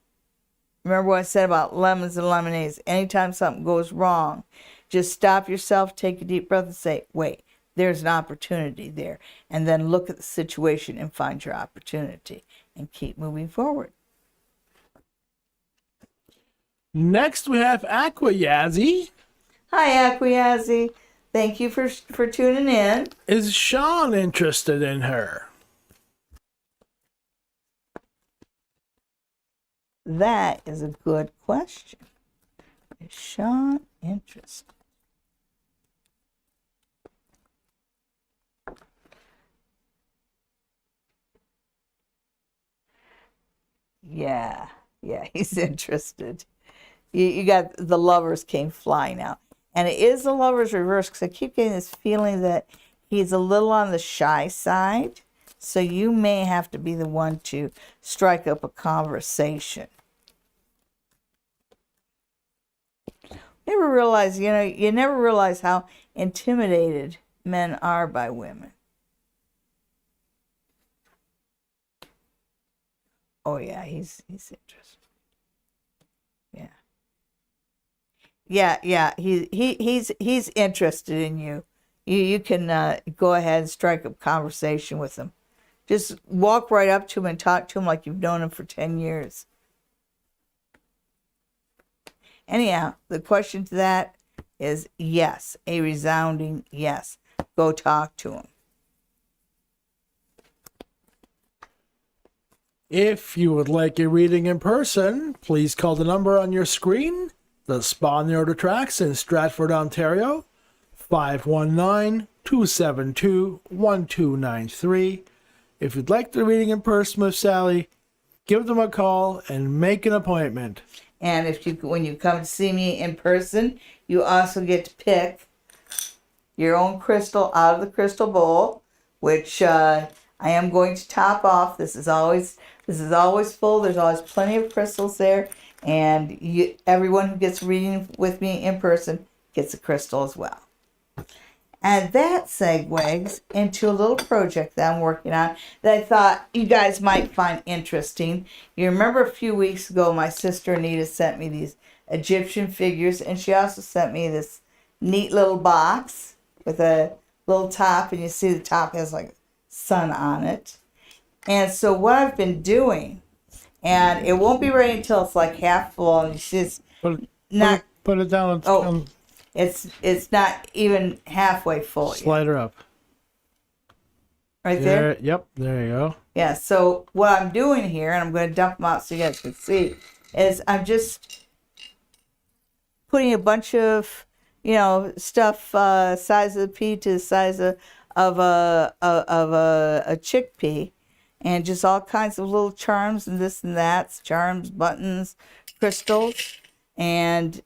remember what I said about lemons and lemonades. Anytime something goes wrong, just stop yourself, take a deep breath and say, wait, there's an opportunity there. And then look at the situation and find your opportunity and keep moving forward. Next, we have Aqua Yazzie. Hi, Aqua Yazzie. Thank you for tuning in. Is Sean interested in her? That is a good question. Is Sean interested? Yeah, he's interested. You got the Lovers came flying out. And it is the Lovers reverse because I keep getting this feeling that he's a little on the shy side. So you may have to be the one to strike up a conversation. You never realize how intimidated men are by women. Oh yeah, he's interested. Yeah. Yeah, he's interested in you. you can go ahead and strike up conversation with them. Just walk right up to them and talk to them like you've known them for 10 years. Anyhow, the question to that is yes, a resounding yes. Go talk to them. If you would like a reading in person, please call the number on your screen. The Spa on the Order Tracks in Stratford, Ontario, 519-272-1293. If you'd like the reading in person with Sally, give them a call and make an appointment. And when you come to see me in person, you also get to pick your own crystal out of the crystal bowl, which I am going to top off. This is always full. There's always plenty of crystals there, and everyone who gets reading with me in person gets a crystal as well. And that segues into a little project that I'm working on that I thought you guys might find interesting. You remember a few weeks ago, my sister Nita sent me these Egyptian figures, and she also sent me this neat little box with a little top, and you see the top has like sun on it. And so what I've been doing, and it won't be ready until it's like half full, and it's just Put it down. It's not even halfway full yet. Slide her up. Right there? Yep, there you go. Yeah, so what I'm doing here, and I'm going to dump them out so you guys can see, is I'm just putting a bunch of, stuff size of the pea to the size of a chickpea, and just all kinds of little charms and this and that, charms, buttons, crystals, and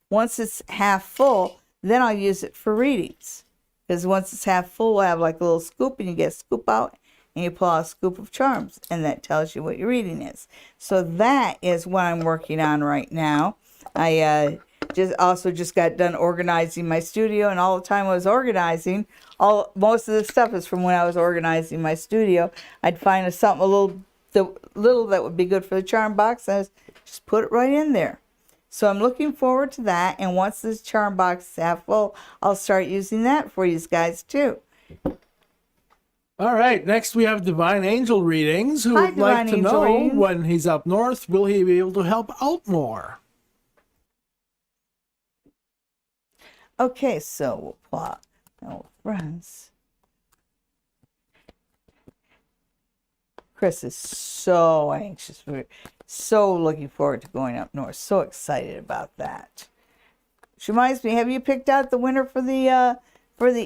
once it's half full, then I'll use it for readings. Because once it's half full, we'll have like a little scoop, and you get a scoop out, and you pull out a scoop of charms, and that tells you what your reading is. So that is what I'm working on right now. I just got done organizing my studio, and all the time I was organizing, most of the stuff is from when I was organizing my studio. I'd find something a little that would be good for the charm box, and I just put it right in there. So I'm looking forward to that, and once this charm box is half full, I'll start using that for you guys too. All right, next we have Divine Angel readings. Who would like to know when he's up north, will he be able to help out more? Okay, so we'll plot our friends. Chris is so anxious. We're so looking forward to going up north. So excited about that. Which reminds me, have you picked out the winner for the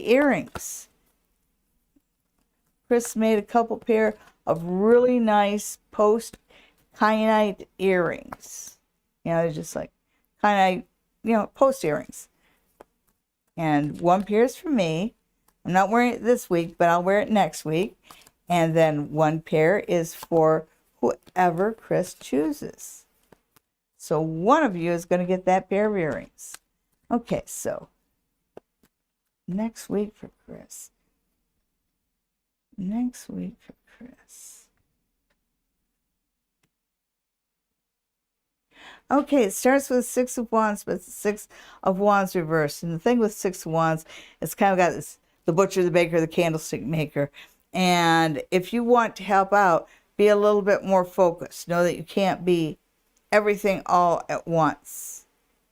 earrings? Chris made a couple pair of really nice post-kyanite earrings. They're just like kyanite, post earrings. And one pair is for me. I'm not wearing it this week, but I'll wear it next week. And then one pair is for whoever Chris chooses. So one of you is going to get that pair of earrings. Okay, so next week for Chris. Next week for Chris. Okay, it starts with Six of Wands, but it's the Six of Wands reversed. And the thing with Six of Wands, it's kind of got this, the butcher, the baker, the candlestick maker. And if you want to help out, be a little bit more focused. Know that you can't be everything all at once.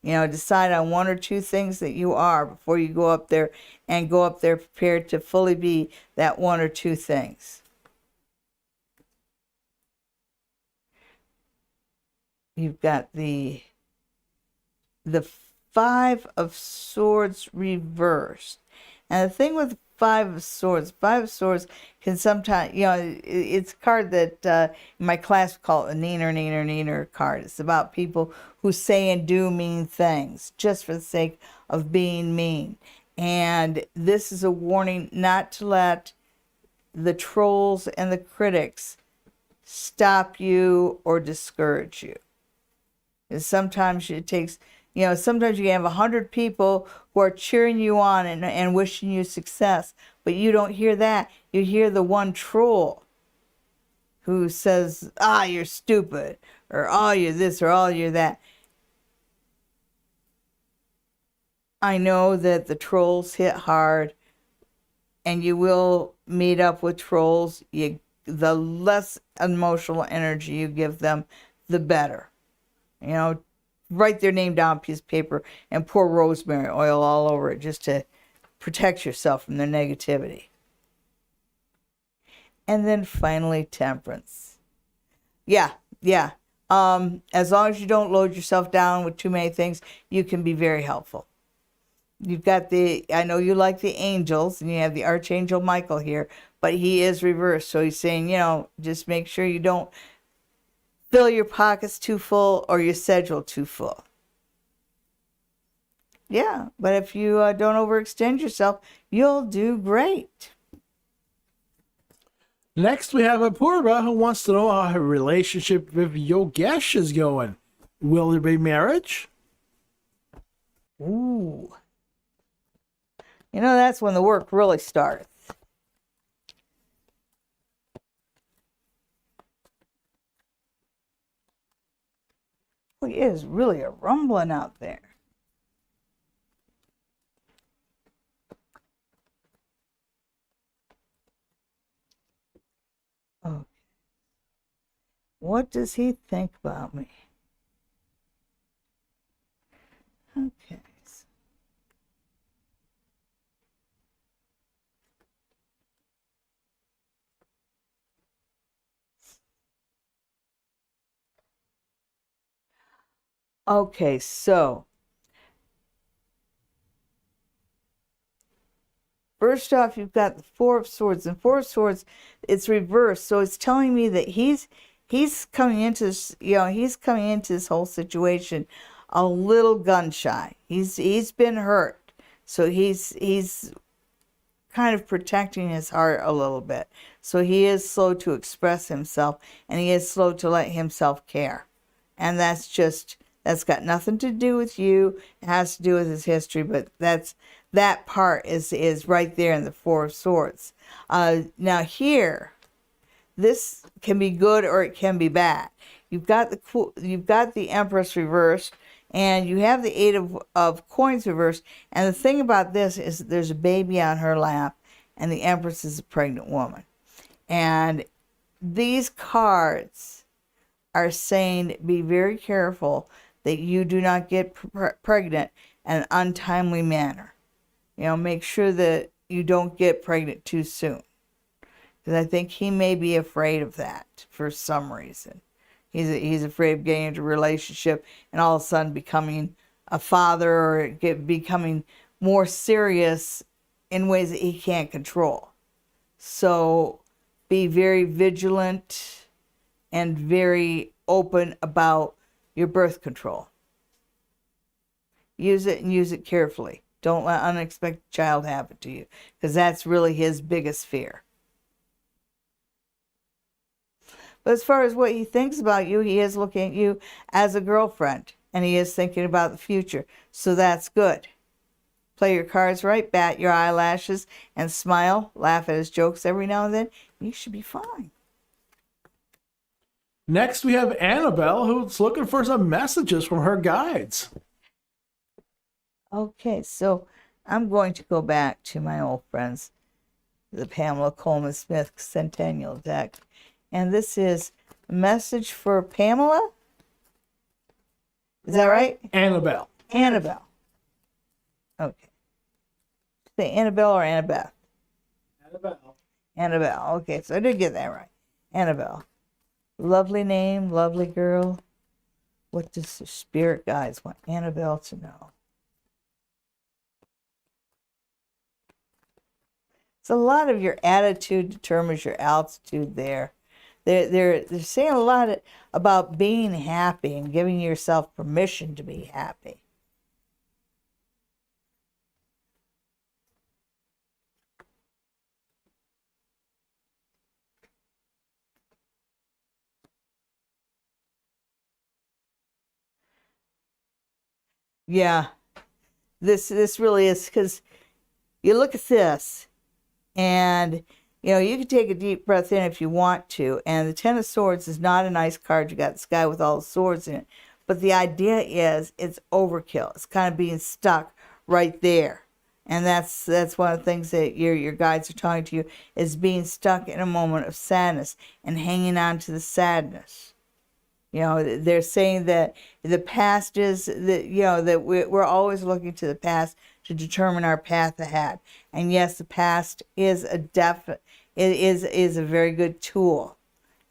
Decide on one or two things that you are before you go up there, and go up there prepared to fully be that one or two things. You've got the Five of Swords reversed. And the thing with Five of Swords can sometimes, it's a card that in my class we call it a neener card. It's about people who say and do mean things just for the sake of being mean. And this is a warning not to let the trolls and the critics stop you or discourage you. And sometimes it takes, sometimes you can have 100 people who are cheering you on and wishing you success, but you don't hear that. You hear the one troll who says, you're stupid, or you're this, or you're that. I know that the trolls hit hard, and you will meet up with trolls. The less emotional energy you give them, the better. You know, write their name down on a piece of paper and pour rosemary oil all over it just to protect yourself from their negativity. And then finally, temperance. Yeah. As long as you don't load yourself down with too many things, you can be very helpful. You've got I know you like the angels, and you have the Archangel Michael here, but he is reversed. So he's saying, just make sure you don't fill your pockets too full or your schedule too full. Yeah, but if you don't overextend yourself, you'll do great. Next, we have Apurva, who wants to know how her relationship with Yogesh is going. Will there be marriage? Ooh. That's when the work really starts. It is really a rumbling out there. Okay. What does he think about me? Okay. Okay, so first off, you've got the Four of Swords, and Four of Swords, it's reversed, so it's telling me that he's coming into this, he's coming into this whole situation a little gun shy. He's been hurt, so he's kind of protecting his heart a little bit. So he is slow to express himself, and he is slow to let himself care, and that's got nothing to do with you. It has to do with his history, but that part is right there in the Four of Swords. Now here, this can be good or it can be bad. You've got the Empress reversed, and you have the Eight of Coins reversed. And the thing about this is that there's a baby on her lap, and the Empress is a pregnant woman. And these cards are saying be very careful that you do not get pregnant in an untimely manner. Make sure that you don't get pregnant too soon. Because I think he may be afraid of that for some reason. He's afraid of getting into a relationship and all of a sudden becoming a father or becoming more serious in ways that he can't control. So be very vigilant and very open about your birth control. Use it and use it carefully. Don't let an unexpected child happen to you, because that's really his biggest fear. But as far as what he thinks about you, he is looking at you as a girlfriend, and he is thinking about the future. So that's good. Play your cards right, bat your eyelashes, and smile, laugh at his jokes every now and then. You should be fine. Next, we have Annabelle, who's looking for some messages from her guides. Okay, so I'm going to go back to my old friends, the Pamela Coleman Smith Centennial deck. And this is a message for Pamela. Is that right? Annabelle. Annabelle. Okay. Say Annabelle or Annabeth? Annabelle. Annabelle. Okay, so I did get that right. Annabelle. Lovely name, lovely girl. What does the spirit guides want Annabelle to know? So a lot of your attitude determines your altitude there. They're saying a lot about being happy and giving yourself permission to be happy. Yeah, this really is, because you look at this, and you can take a deep breath in if you want to. And the Ten of Swords is not a nice card. You got this guy with all the swords in it, but the idea is it's overkill. It's kind of being stuck right there. And that's one of the things that your guides are talking to you, is being stuck in a moment of sadness and hanging on to the sadness. You know, they're saying that the past is that, you know, that we're always looking to the past to determine our path ahead. And yes, the past is is a very good tool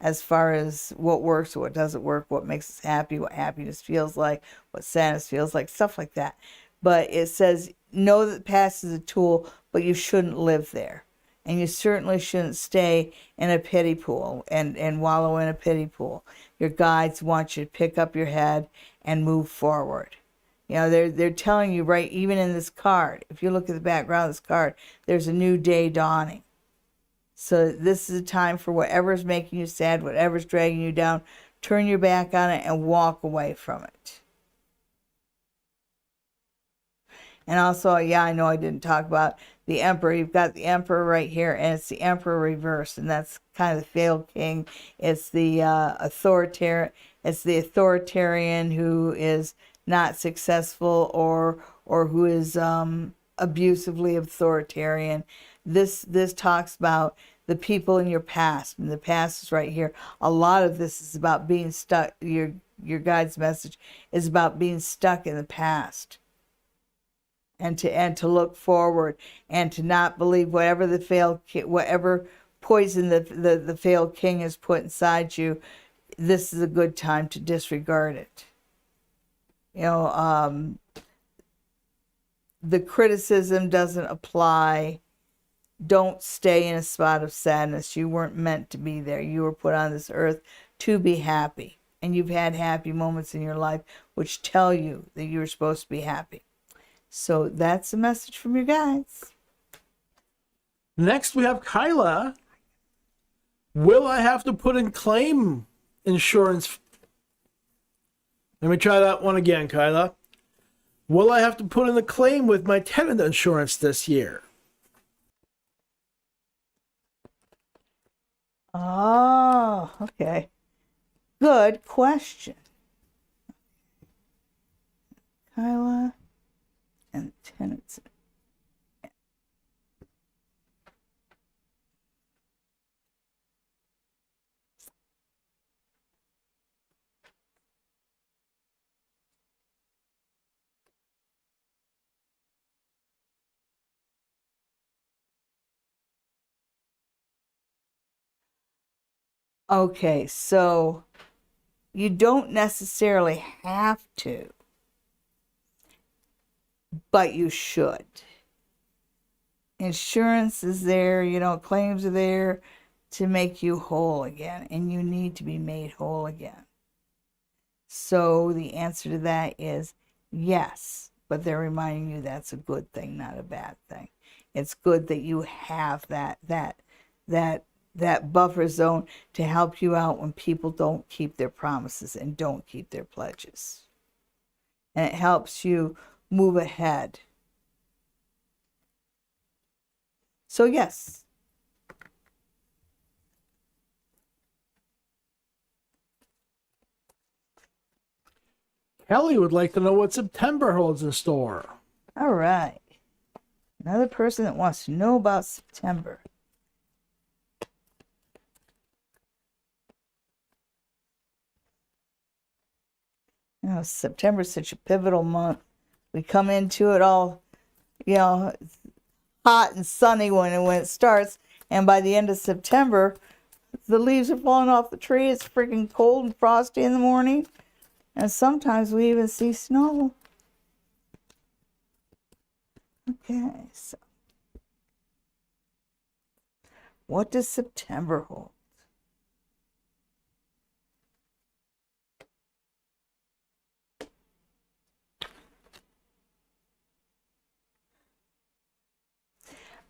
as far as what works, what doesn't work, what makes us happy, what happiness feels like, what sadness feels like, stuff like that. But it says, know that the past is a tool, but you shouldn't live there. And you certainly shouldn't stay in a pity pool and wallow in a pity pool. Your guides want you to pick up your head and move forward. You know, they're telling you, right, even in this card, if you look at the background of this card, there's a new day dawning. So this is a time for whatever's making you sad, whatever's dragging you down, turn your back on it and walk away from it. And also, yeah, I know I didn't talk about the Emperor. You've got the Emperor right here, and it's the Emperor reversed, and that's kind of the failed king. It's the authoritarian. It's the authoritarian who is not successful or who is abusively authoritarian. This talks about the people in your past, and the past is right here. A lot of this is about being stuck. Your guide's message is about being stuck in the past. And to look forward and to not believe whatever whatever poison the failed king has put inside you. This is a good time to disregard it. You know, the criticism doesn't apply. Don't stay in a spot of sadness. You weren't meant to be there. You were put on this earth to be happy, and you've had happy moments in your life which tell you that you're supposed to be happy. So that's a message from your guides. Next, we have Kyla. Will I have to put in claim insurance? Let me try that one again, Kyla. Will I have to put in a claim with my tenant insurance this year? Oh, okay. Good question. Kyla and tenants. Okay, so you don't necessarily have to, but you should. Insurance is there, you know, claims are there to make you whole again, and you need to be made whole again. So the answer to that is yes, but they're reminding you that's a good thing, not a bad thing. It's good that you have that buffer zone to help you out when people don't keep their promises and don't keep their pledges. And it helps you move ahead. So yes. Kelly would like to know what September holds in store. All right. Another person that wants to know about September. You know, September's such a pivotal month. We come into it all, you know, hot and sunny when it starts, and by the end of September, the leaves are falling off the tree. It's freaking cold and frosty in the morning, and sometimes we even see snow. Okay, so what does September hold?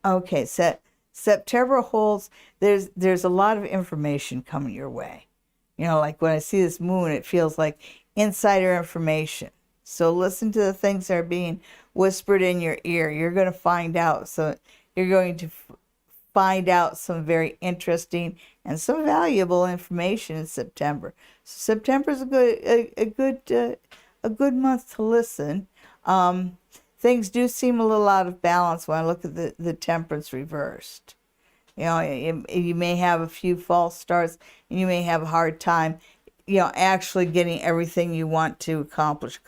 Okay, so September holds, there's a lot of information coming your way. You know, like when I see this moon, it feels like insider information. So listen to the things that are being whispered in your ear. You're going to find out. So you're going to find out some very interesting and some valuable information in September. So September is a good month to listen. things do seem a little out of balance when I look at the Temperance reversed. You know, you may have a few false starts, and you may have a hard time, actually getting everything you want to accomplish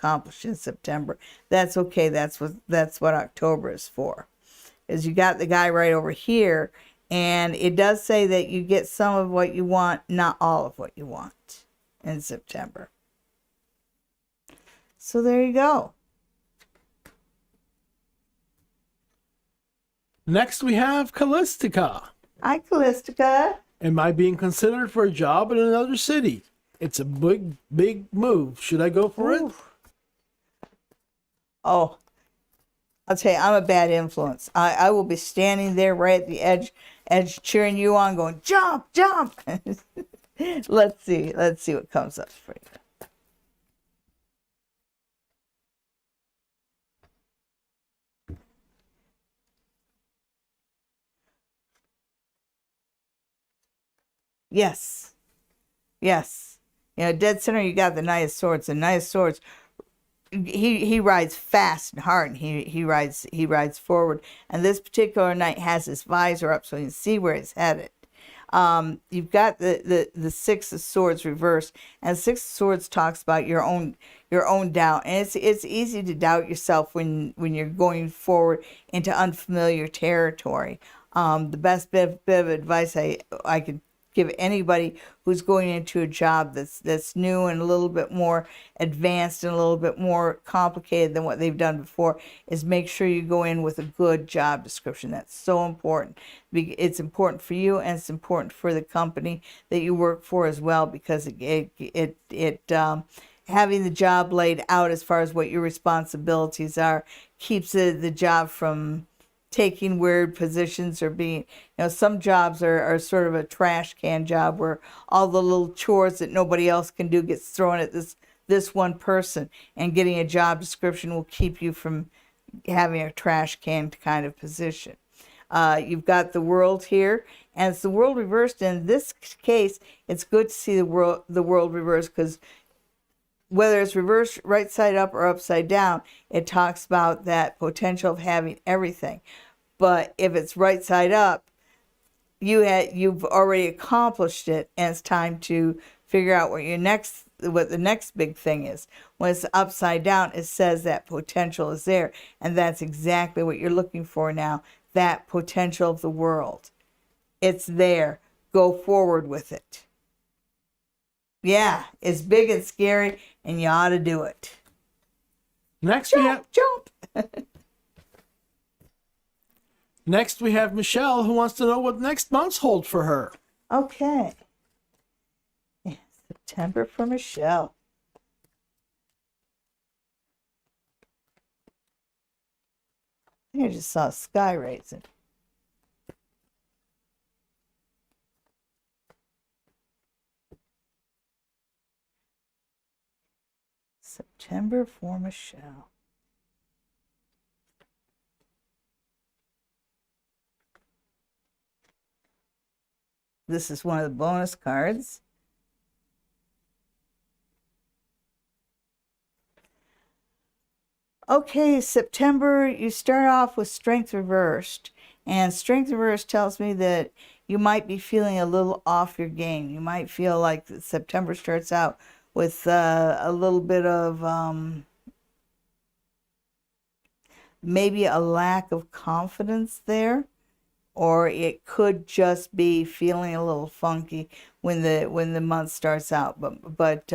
in September. That's okay. That's what October is for. Is you got the guy right over here, and it does say that you get some of what you want, not all of what you want in September. So there you go. Next, we have Callistica. Hi, Callistica. Am I being considered for a job in another city? It's a big, big move. Should I go for it? Oh, I'll tell you, I'm a bad influence. I will be standing there right at the edge cheering you on, going, jump, jump. Let's see what comes up for you. Yes. Dead center, you got the Knight of Swords. The Knight of Swords, he rides fast and hard, and he rides forward. And this particular knight has his visor up so you can see where he's headed. You've got the Six of Swords reversed, and Six of Swords talks about your own doubt, and it's easy to doubt yourself when you're going forward into unfamiliar territory. The best bit of advice I could give anybody who's going into a job that's new and a little bit more advanced and a little bit more complicated than what they've done before is make sure you go in with a good job description. That's so important. It's important for you, and it's important for the company that you work for as well, because having the job laid out as far as what your responsibilities are keeps the job from taking weird positions or being, some jobs are sort of a trash can job where all the little chores that nobody else can do gets thrown at this one person, and getting a job description will keep you from having a trash can kind of position. You've got the World here, and it's the World reversed. In this case, it's good to see the world reversed, because whether it's reversed right side up or upside down, it talks about that potential of having everything. But if it's right side up, you've already accomplished it, and it's time to figure out what the next big thing is. When it's upside down, it says that potential is there, and that's exactly what you're looking for now. That potential of the world, it's there. Go forward with it. Yeah, it's big and scary, and you ought to do it. Next, Jump. Next, we have Michelle, who wants to know what next month's hold for her. Okay. Yeah, September for Michelle. I think I just saw a sky raising. September for Michelle. This is one of the bonus cards. Okay, September, you start off with Strength reversed. And Strength reversed tells me that you might be feeling a little off your game. You might feel like September starts out with a little bit of maybe a lack of confidence there, or it could just be feeling a little funky when the month starts out. But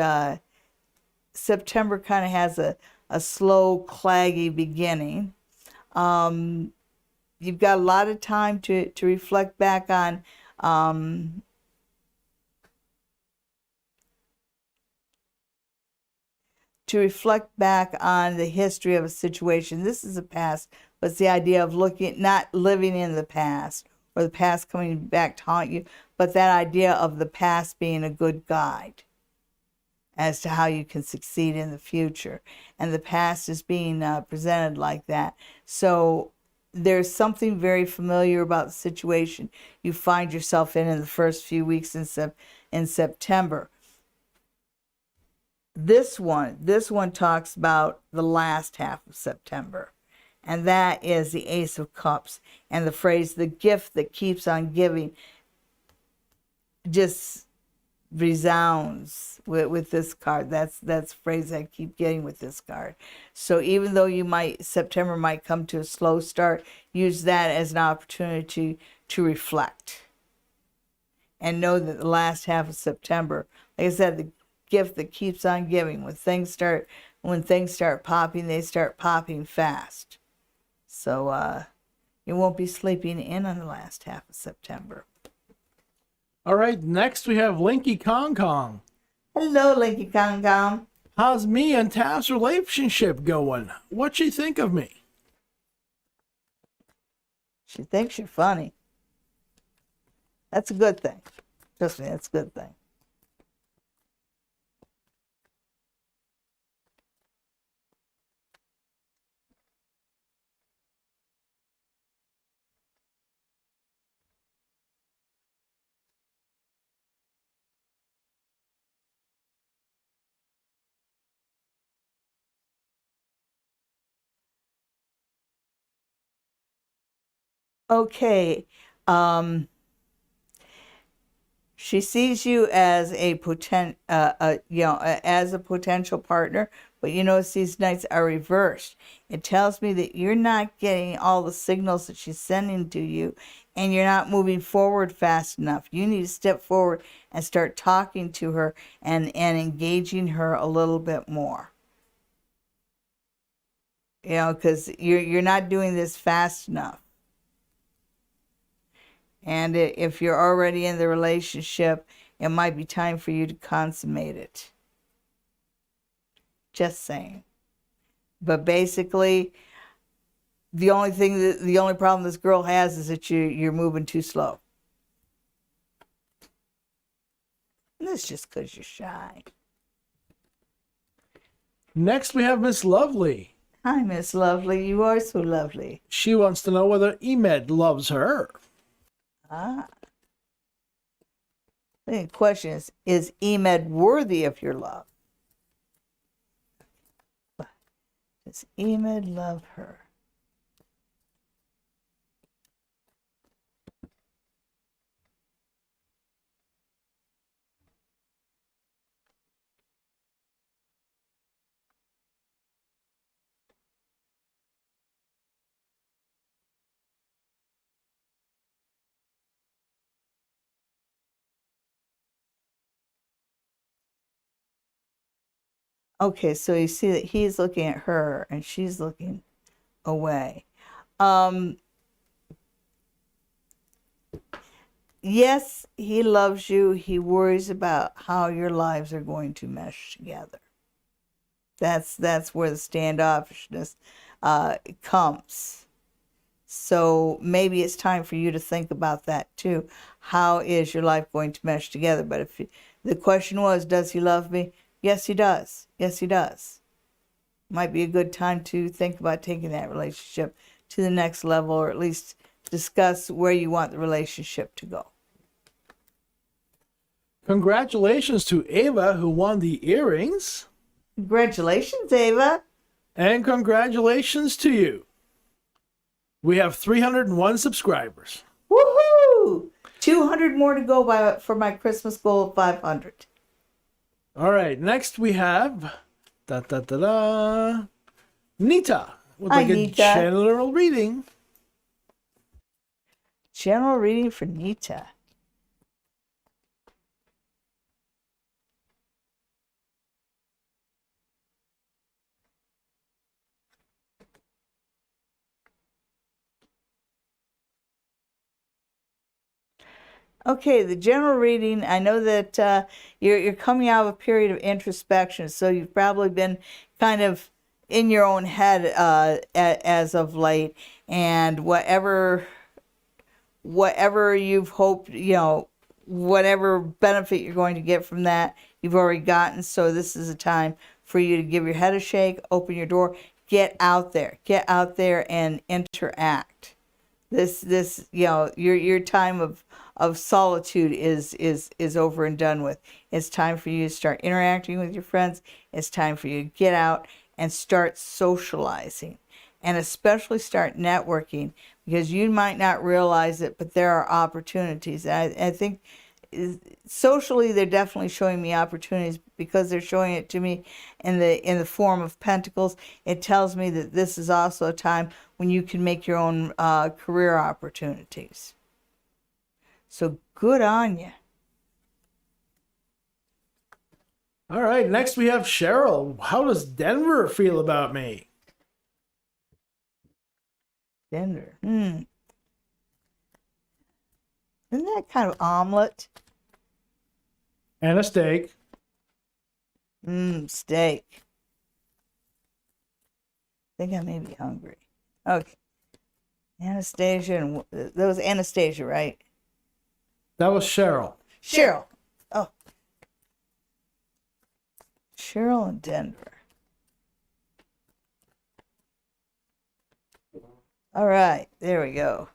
September kind of has a slow, claggy beginning. You've got a lot of time to reflect back on the history of a situation. This is the past, but it's the idea of not living in the past, or the past coming back to haunt you, but that idea of the past being a good guide as to how you can succeed in the future. And the past is being presented like that. So there's something very familiar about the situation you find yourself in the first few weeks in September. This one talks about the last half of September. And that is the Ace of Cups. And the phrase, the gift that keeps on giving, just resounds with this card. That's the phrase I keep getting with this card. So even though September might come to a slow start, use that as an opportunity to reflect. And know that the last half of September, like I said, the gift that keeps on giving. When things start popping, they start popping fast. So you won't be sleeping in on the last half of September. All right, next we have Linky Kong Kong. Hello, Linky Kong Kong. How's me and Tav's relationship going? What'd she think of me? She thinks you're funny. That's a good thing. Trust me, that's a good thing. Okay. She sees you as a as a potential partner, but you notice these nights are reversed. It tells me that you're not getting all the signals that she's sending to you, and you're not moving forward fast enough. You need to step forward and start talking to her and engaging her a little bit more. Because you're not doing this fast enough. And if you're already in the relationship, it might be time for you to consummate it. Just saying. But basically, the only problem this girl has is that you're moving too slow. And that's just because you're shy. Next we have Miss Lovely. Hi, Miss Lovely. You are so lovely. She wants to know whether Emed loves her. The question is Emed worthy of your love? Does Emed love her? Okay, so you see that he's looking at her and she's looking away. Yes, he loves you. He worries about how your lives are going to mesh together. That's where the standoffishness comes. So maybe it's time for you to think about that too. How is your life going to mesh together? But if the question was, does he love me? Yes, he does. Yes, he does. Might be a good time to think about taking that relationship to the next level, or at least discuss where you want the relationship to go. Congratulations to Ava, who won the earrings. Congratulations, Ava. And congratulations to you. We have 301 subscribers. Woohoo! 200 more to go for my Christmas goal of 500. All right, next we have Nita with Hi, like a Nita. general reading. General reading for Nita. Okay, the general reading, I know that you're coming out of a period of introspection, so you've probably been kind of in your own head as of late, and whatever you've hoped, whatever benefit you're going to get from that, you've already gotten. So this is a time for you to give your head a shake, open your door, get out there and interact. This your time of solitude is over and done with. It's time for you to start interacting with your friends. It's time for you to get out and start socializing. and especially start networking, because you might not realize it, but there are opportunities. And I think socially they're definitely showing me opportunities, because they're showing it to me in the form of pentacles. It tells me that this is also a time when you can make your own career opportunities. So good on you. All right, next we have Cheryl. How does Denver feel about me? Denver. Isn't that kind of omelet? And a steak. Steak. I think I may be hungry. Okay. Anastasia, and that was Anastasia, right? That was Cheryl. Cheryl. Oh. Cheryl and Denver. All right, there we go.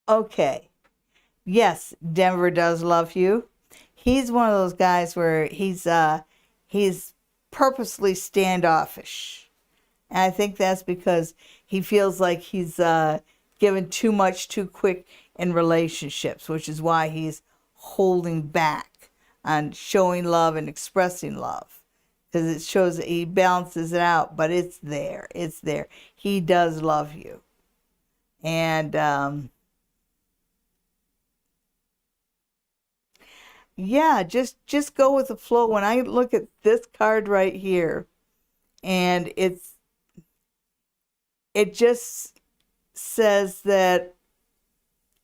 Okay. Yes, Denver does love you. He's one of those guys where he's purposely standoffish. And I think that's because he feels like he's given too much too quick in relationships, which is why he's holding back on showing love and expressing love. Because it shows that he balances it out, but it's there. It's there. He does love you. And yeah, just go with the flow. When I look at this card right here, and it just says that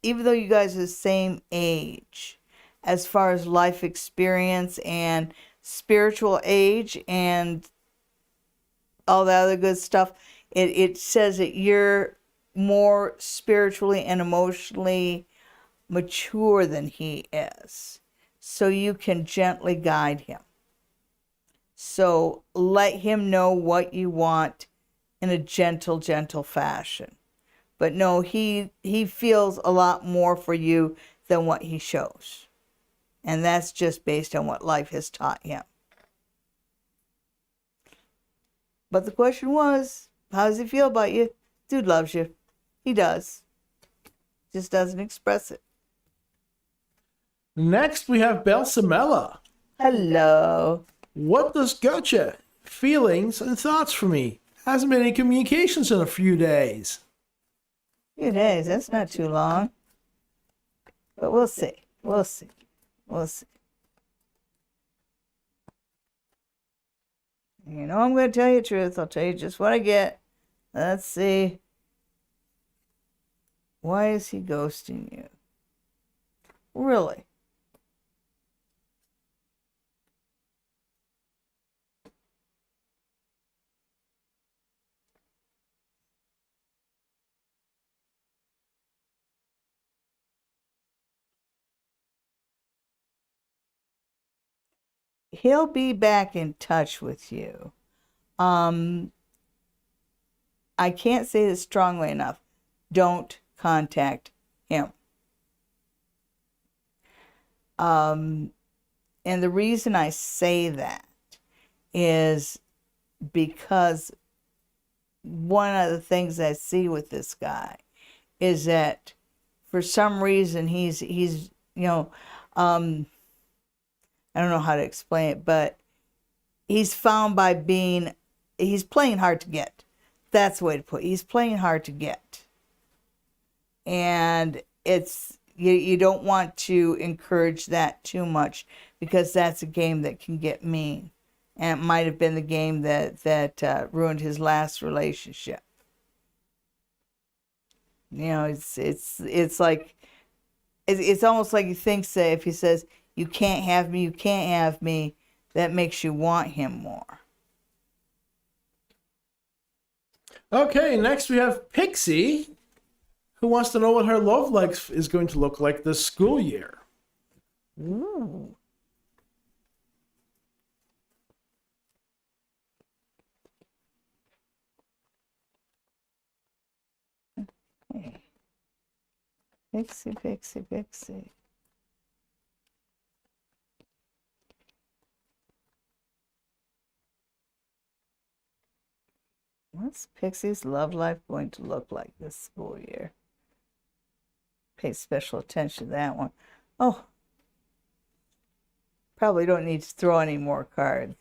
even though you guys are the same age as far as life experience and spiritual age and all that other good stuff, it says that you're more spiritually and emotionally mature than he is. So you can gently guide him. So let him know what you want in a gentle, gentle fashion. But no, he feels a lot more for you than what he shows. And that's just based on what life has taught him. But the question was, how does he feel about you? Dude loves you. He does. Just doesn't express it. Next we have Belsamella. Hello. What does gotcha? Feelings and thoughts for me. Hasn't been any communications in a few days. Few days, that's not too long. But we'll see. We'll see. We'll see. You know I'm going to tell you the truth. I'll tell you just what I get. Let's see. Why is he ghosting you? Really? He'll be back in touch with you. I can't say this strongly enough. Don't contact him. And the reason I say that is because one of the things I see with this guy is that for some reason he's I don't know how to explain it, but he's found by he's playing hard to get. That's the way to put it. He's playing hard to get. And you don't want to encourage that too much, because that's a game that can get mean. And it might have been the game that ruined his last relationship. You know, it's like, it's almost like he thinks that if he says, you can't have me, that makes you want him more. Okay, next we have Pixie, who wants to know what her love life is going to look like this school year. Ooh. Pixie, Pixie, Pixie. What's Pixie's love life going to look like this school year? Pay special attention to that one. Oh, probably don't need to throw any more cards.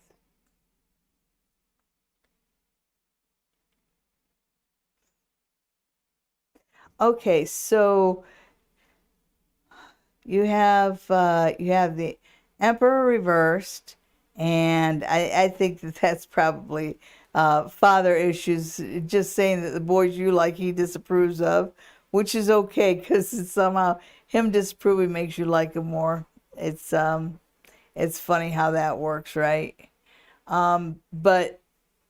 Okay, so you have the Emperor reversed, and I think that's probably father issues. Just saying that the boys you like he disapproves of, which is okay because it's somehow him disapproving makes you like him more. It's funny how that works, right? But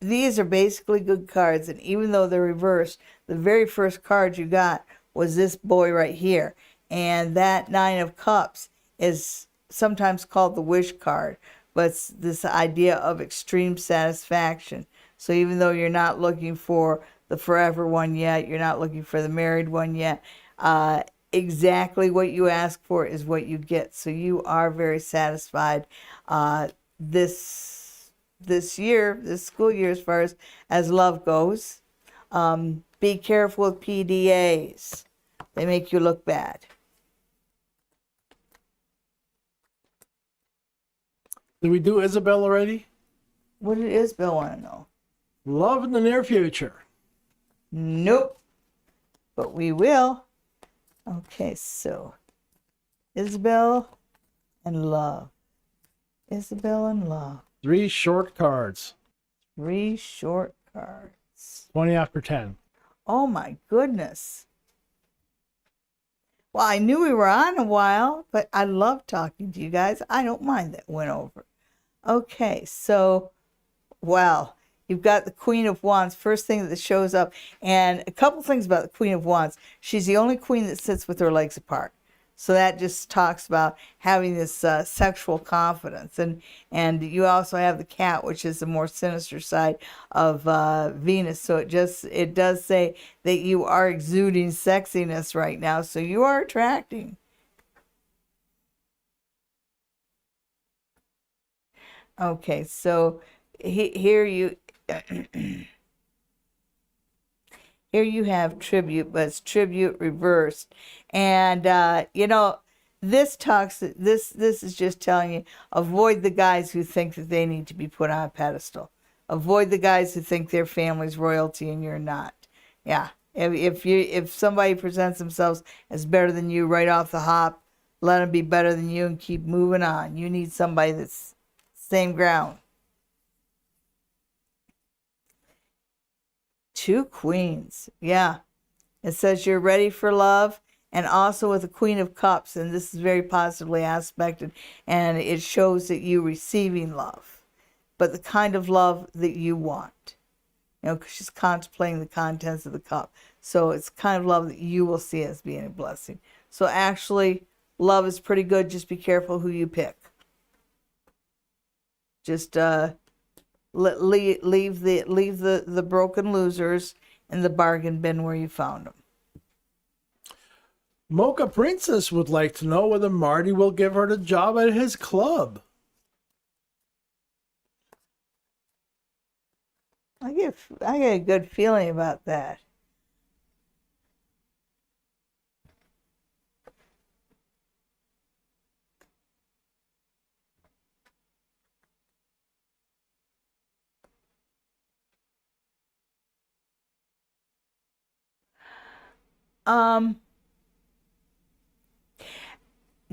these are basically good cards, and even though they're reversed, the very first card you got was this boy right here, and that Nine of Cups is sometimes called the wish card, but it's this idea of extreme satisfaction. So even though you're not looking for the forever one yet, you're not looking for the married one yet, exactly what you ask for is what you get. So you are very satisfied this year, this school year, as far as love goes. Be careful with PDAs. They make you look bad. Did we do Isabel already? What did Isabel want to know? Love in the near future. Nope. But we will. Okay, so Isabel and love. Isabel and love. 3 short cards. 3 short cards. 20 after 10. Oh my goodness. Well, I knew we were on a while, but I love talking to you guys. I don't mind that went over. Okay, so, well, you've got the Queen of Wands, first thing that shows up. And a couple things about the Queen of Wands. She's the only queen that sits with her legs apart. So that just talks about having this sexual confidence. And you also have the cat, which is the more sinister side of Venus. So it does say that you are exuding sexiness right now. So you are attracting. Okay, so here you here you have tribute, but it's tribute reversed. And this is just telling you, avoid the guys who think that they need to be put on a pedestal. Avoid the guys who think their family's royalty and you're not. Yeah. If somebody presents themselves as better than you right off the hop, let them be better than you and keep moving on. You need somebody that's same ground. 2 queens. Yeah. It says you're ready for love, and also with the Queen of Cups, and this is very positively aspected, and it shows that you receiving love, but the kind of love that you want. Because she's contemplating the contents of the cup. So it's the kind of love that you will see as being a blessing. So actually, love is pretty good. Just be careful who you pick. Just leave the broken losers in the bargain bin where you found them. Mocha Princess would like to know whether Marty will give her the job at his club. I get a good feeling about that.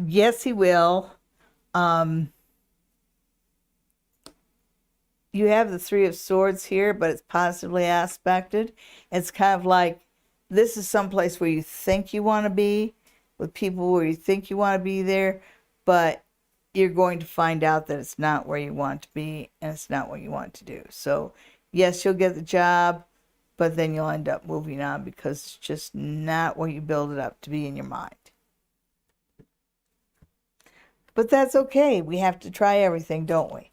Yes, he will. You have the 3 of Swords here, but it's positively aspected. It's kind of like this is someplace where you think you want to be, with people where you think you want to be there, but you're going to find out that it's not where you want to be and it's not what you want to do. So, yes, you'll get the job, but then you'll end up moving on because it's just not what you build it up to be in your mind. But that's okay. We have to try everything, don't we?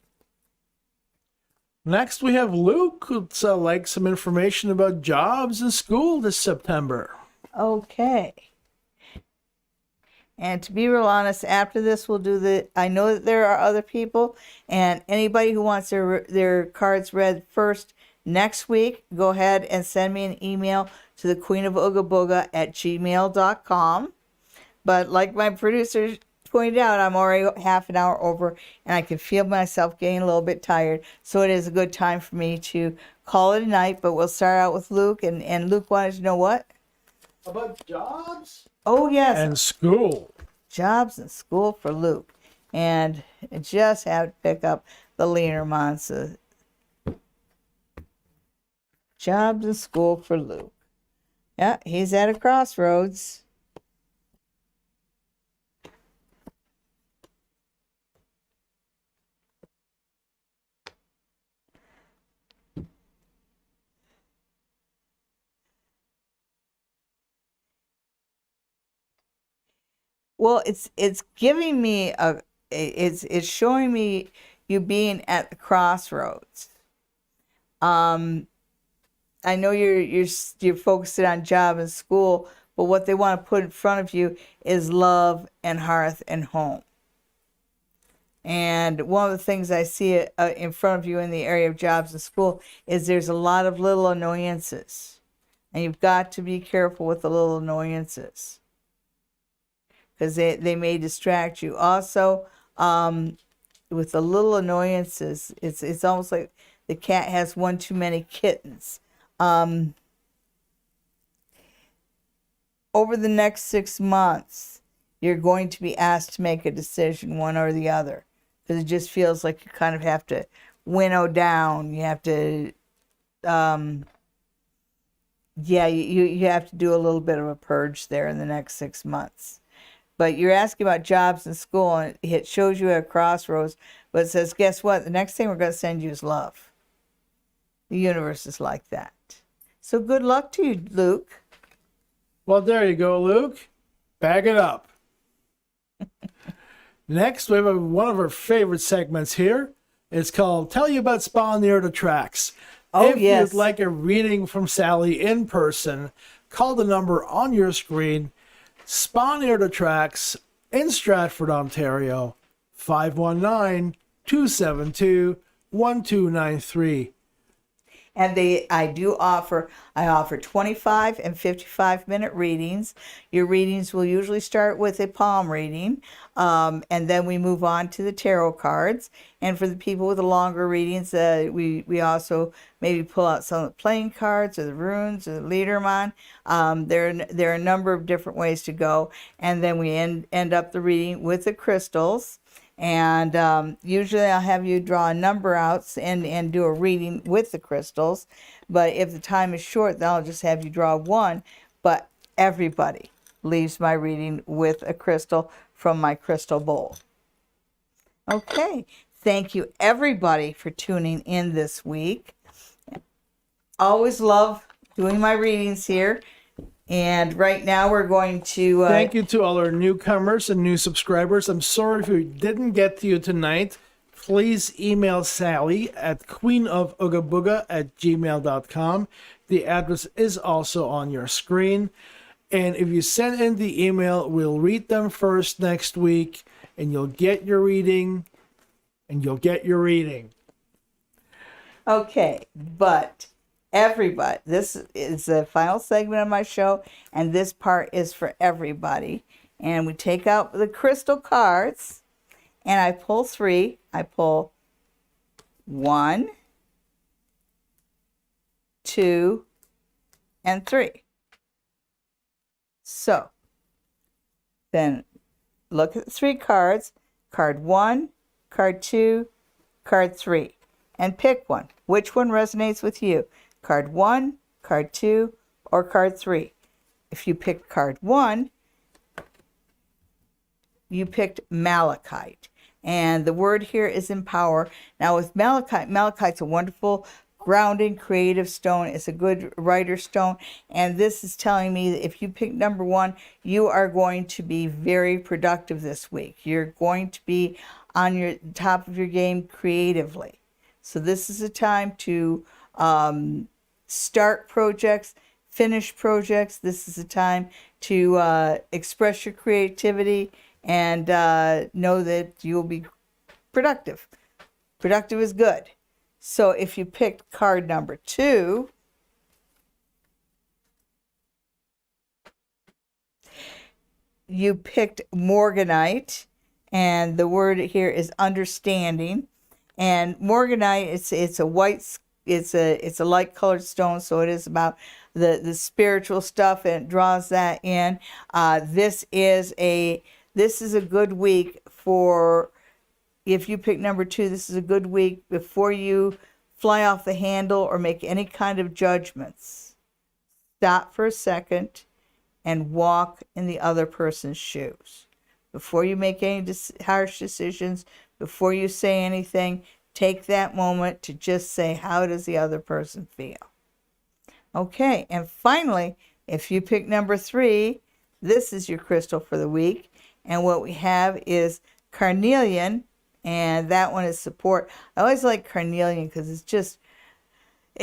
Next, we have Luke, who'd like some information about jobs and school this September. Okay. And to be real honest, after this, we'll do I know that there are other people, and anybody who wants their cards read first next week, go ahead and send me an email to the Queen of Ooga Booga at gmail.com. But like my producer pointed out, I'm already half an hour over, and I can feel myself getting a little bit tired. So it is a good time for me to call it a night. But we'll start out with Luke, and Luke wanted to know what? About jobs? Oh, yes. And school. Jobs and school for Luke. And I just have to pick up the Leadermont. So jobs and school for Luke. Yeah, he's at a crossroads. Well, it's giving me it's showing me you being at the crossroads. I know you're focused on job and school, but what they want to put in front of you is love and hearth and home. And one of the things I see in front of you in the area of jobs and school is there's a lot of little annoyances, and you've got to be careful with the little annoyances, because they may distract you. Also, with the little annoyances, it's almost like the cat has one too many kittens. Over the next 6 months, you're going to be asked to make a decision, one or the other, because it just feels like you kind of have to winnow down. You have to, you have to do a little bit of a purge there in the next 6 months. But you're asking about jobs and school, and it shows you at a crossroads, but it says, guess what? The next thing we're going to send you is love. The universe is like that. So good luck to you, Luke. Well, there you go, Luke. Bag it up. Next, we have one of our favorite segments here. It's called Tell You About Spa Near the Tracks. Oh, if yes. you'd like a reading from Sally in person, call the number on your screen. Spa Near the Tracks in Stratford, Ontario, 519-272-1293. And I offer 25 and 55-minute readings. Your readings will usually start with a palm reading, and then we move on to the tarot cards. And for the people with the longer readings, we also maybe pull out some of the playing cards or the runes or the Leadermont. There are a number of different ways to go. And then we end up the reading with the crystals. And usually I'll have you draw a number out and do a reading with the crystals. But if the time is short, then I'll just have you draw one. But everybody leaves my reading with a crystal from my crystal bowl. Okay. Thank you, everybody, for tuning in this week. Always love doing my readings here. And right now we're going to... Thank you to all our newcomers and new subscribers. I'm sorry if we didn't get to you tonight. Please email Sally at queenofoogabuga@gmail.com. The address is also on your screen. And if you send in the email, we'll read them first next week, and you'll get your reading, Okay, but... everybody, this is the final segment of my show, and this part is for everybody. And we take out the crystal cards, and I pull 3. I pull 1, 2, and 3. So then look at the 3 cards. Card 1, card 2, card 3, and pick one. Which one resonates with you? Card 1, card 2, or card 3. If you picked card 1, you picked malachite. And the word here is empower. Now with malachite's a wonderful grounding, creative stone. It's a good writer stone. And this is telling me that if you pick number 1, you are going to be very productive this week. You're going to be on your top of your game creatively. So this is a time to start projects, finish projects. This is a time to express your creativity and know that you'll be productive. Productive is good. So if you picked card number 2, you picked Morganite, and the word here is understanding. And Morganite, it's a white, it's a light colored stone, so it is about the spiritual stuff, and it draws that in. This is a good week for, if you pick number 2, this is a good week before you fly off the handle or make any kind of judgments. Stop for a second and walk in the other person's shoes. Before you make any harsh decisions, before you say anything, take that moment to just say, how does the other person feel? Okay, and finally, if you pick number 3, this is your crystal for the week. And what we have is carnelian, and that one is support. I always like carnelian because it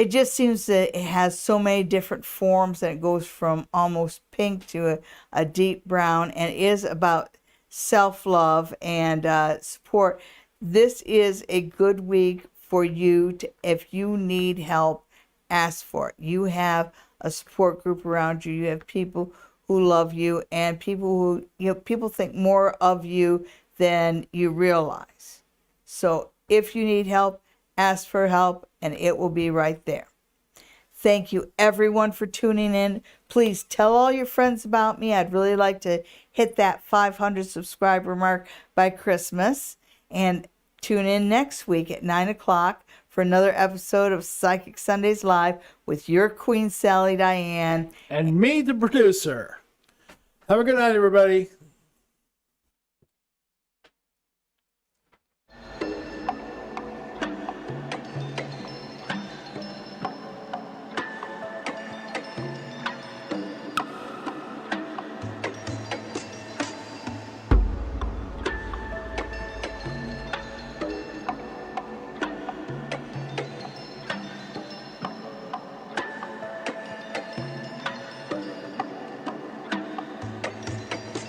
just seems that it has so many different forms, and it goes from almost pink to a deep brown, and it is about self-love and support. This is a good week for you to, if you need help, ask for it. You have a support group around you. You have people who love you, and people who, people think more of you than you realize. So if you need help, ask for help, and it will be right there. Thank you, everyone, for tuning in. Please tell all your friends about me. I'd really like to hit that 500 subscriber mark by Christmas. And tune in next week at 9 o'clock for another episode of Psychic Sundays Live with your Queen, Sally Diane. And me, the producer. Have a good night, everybody.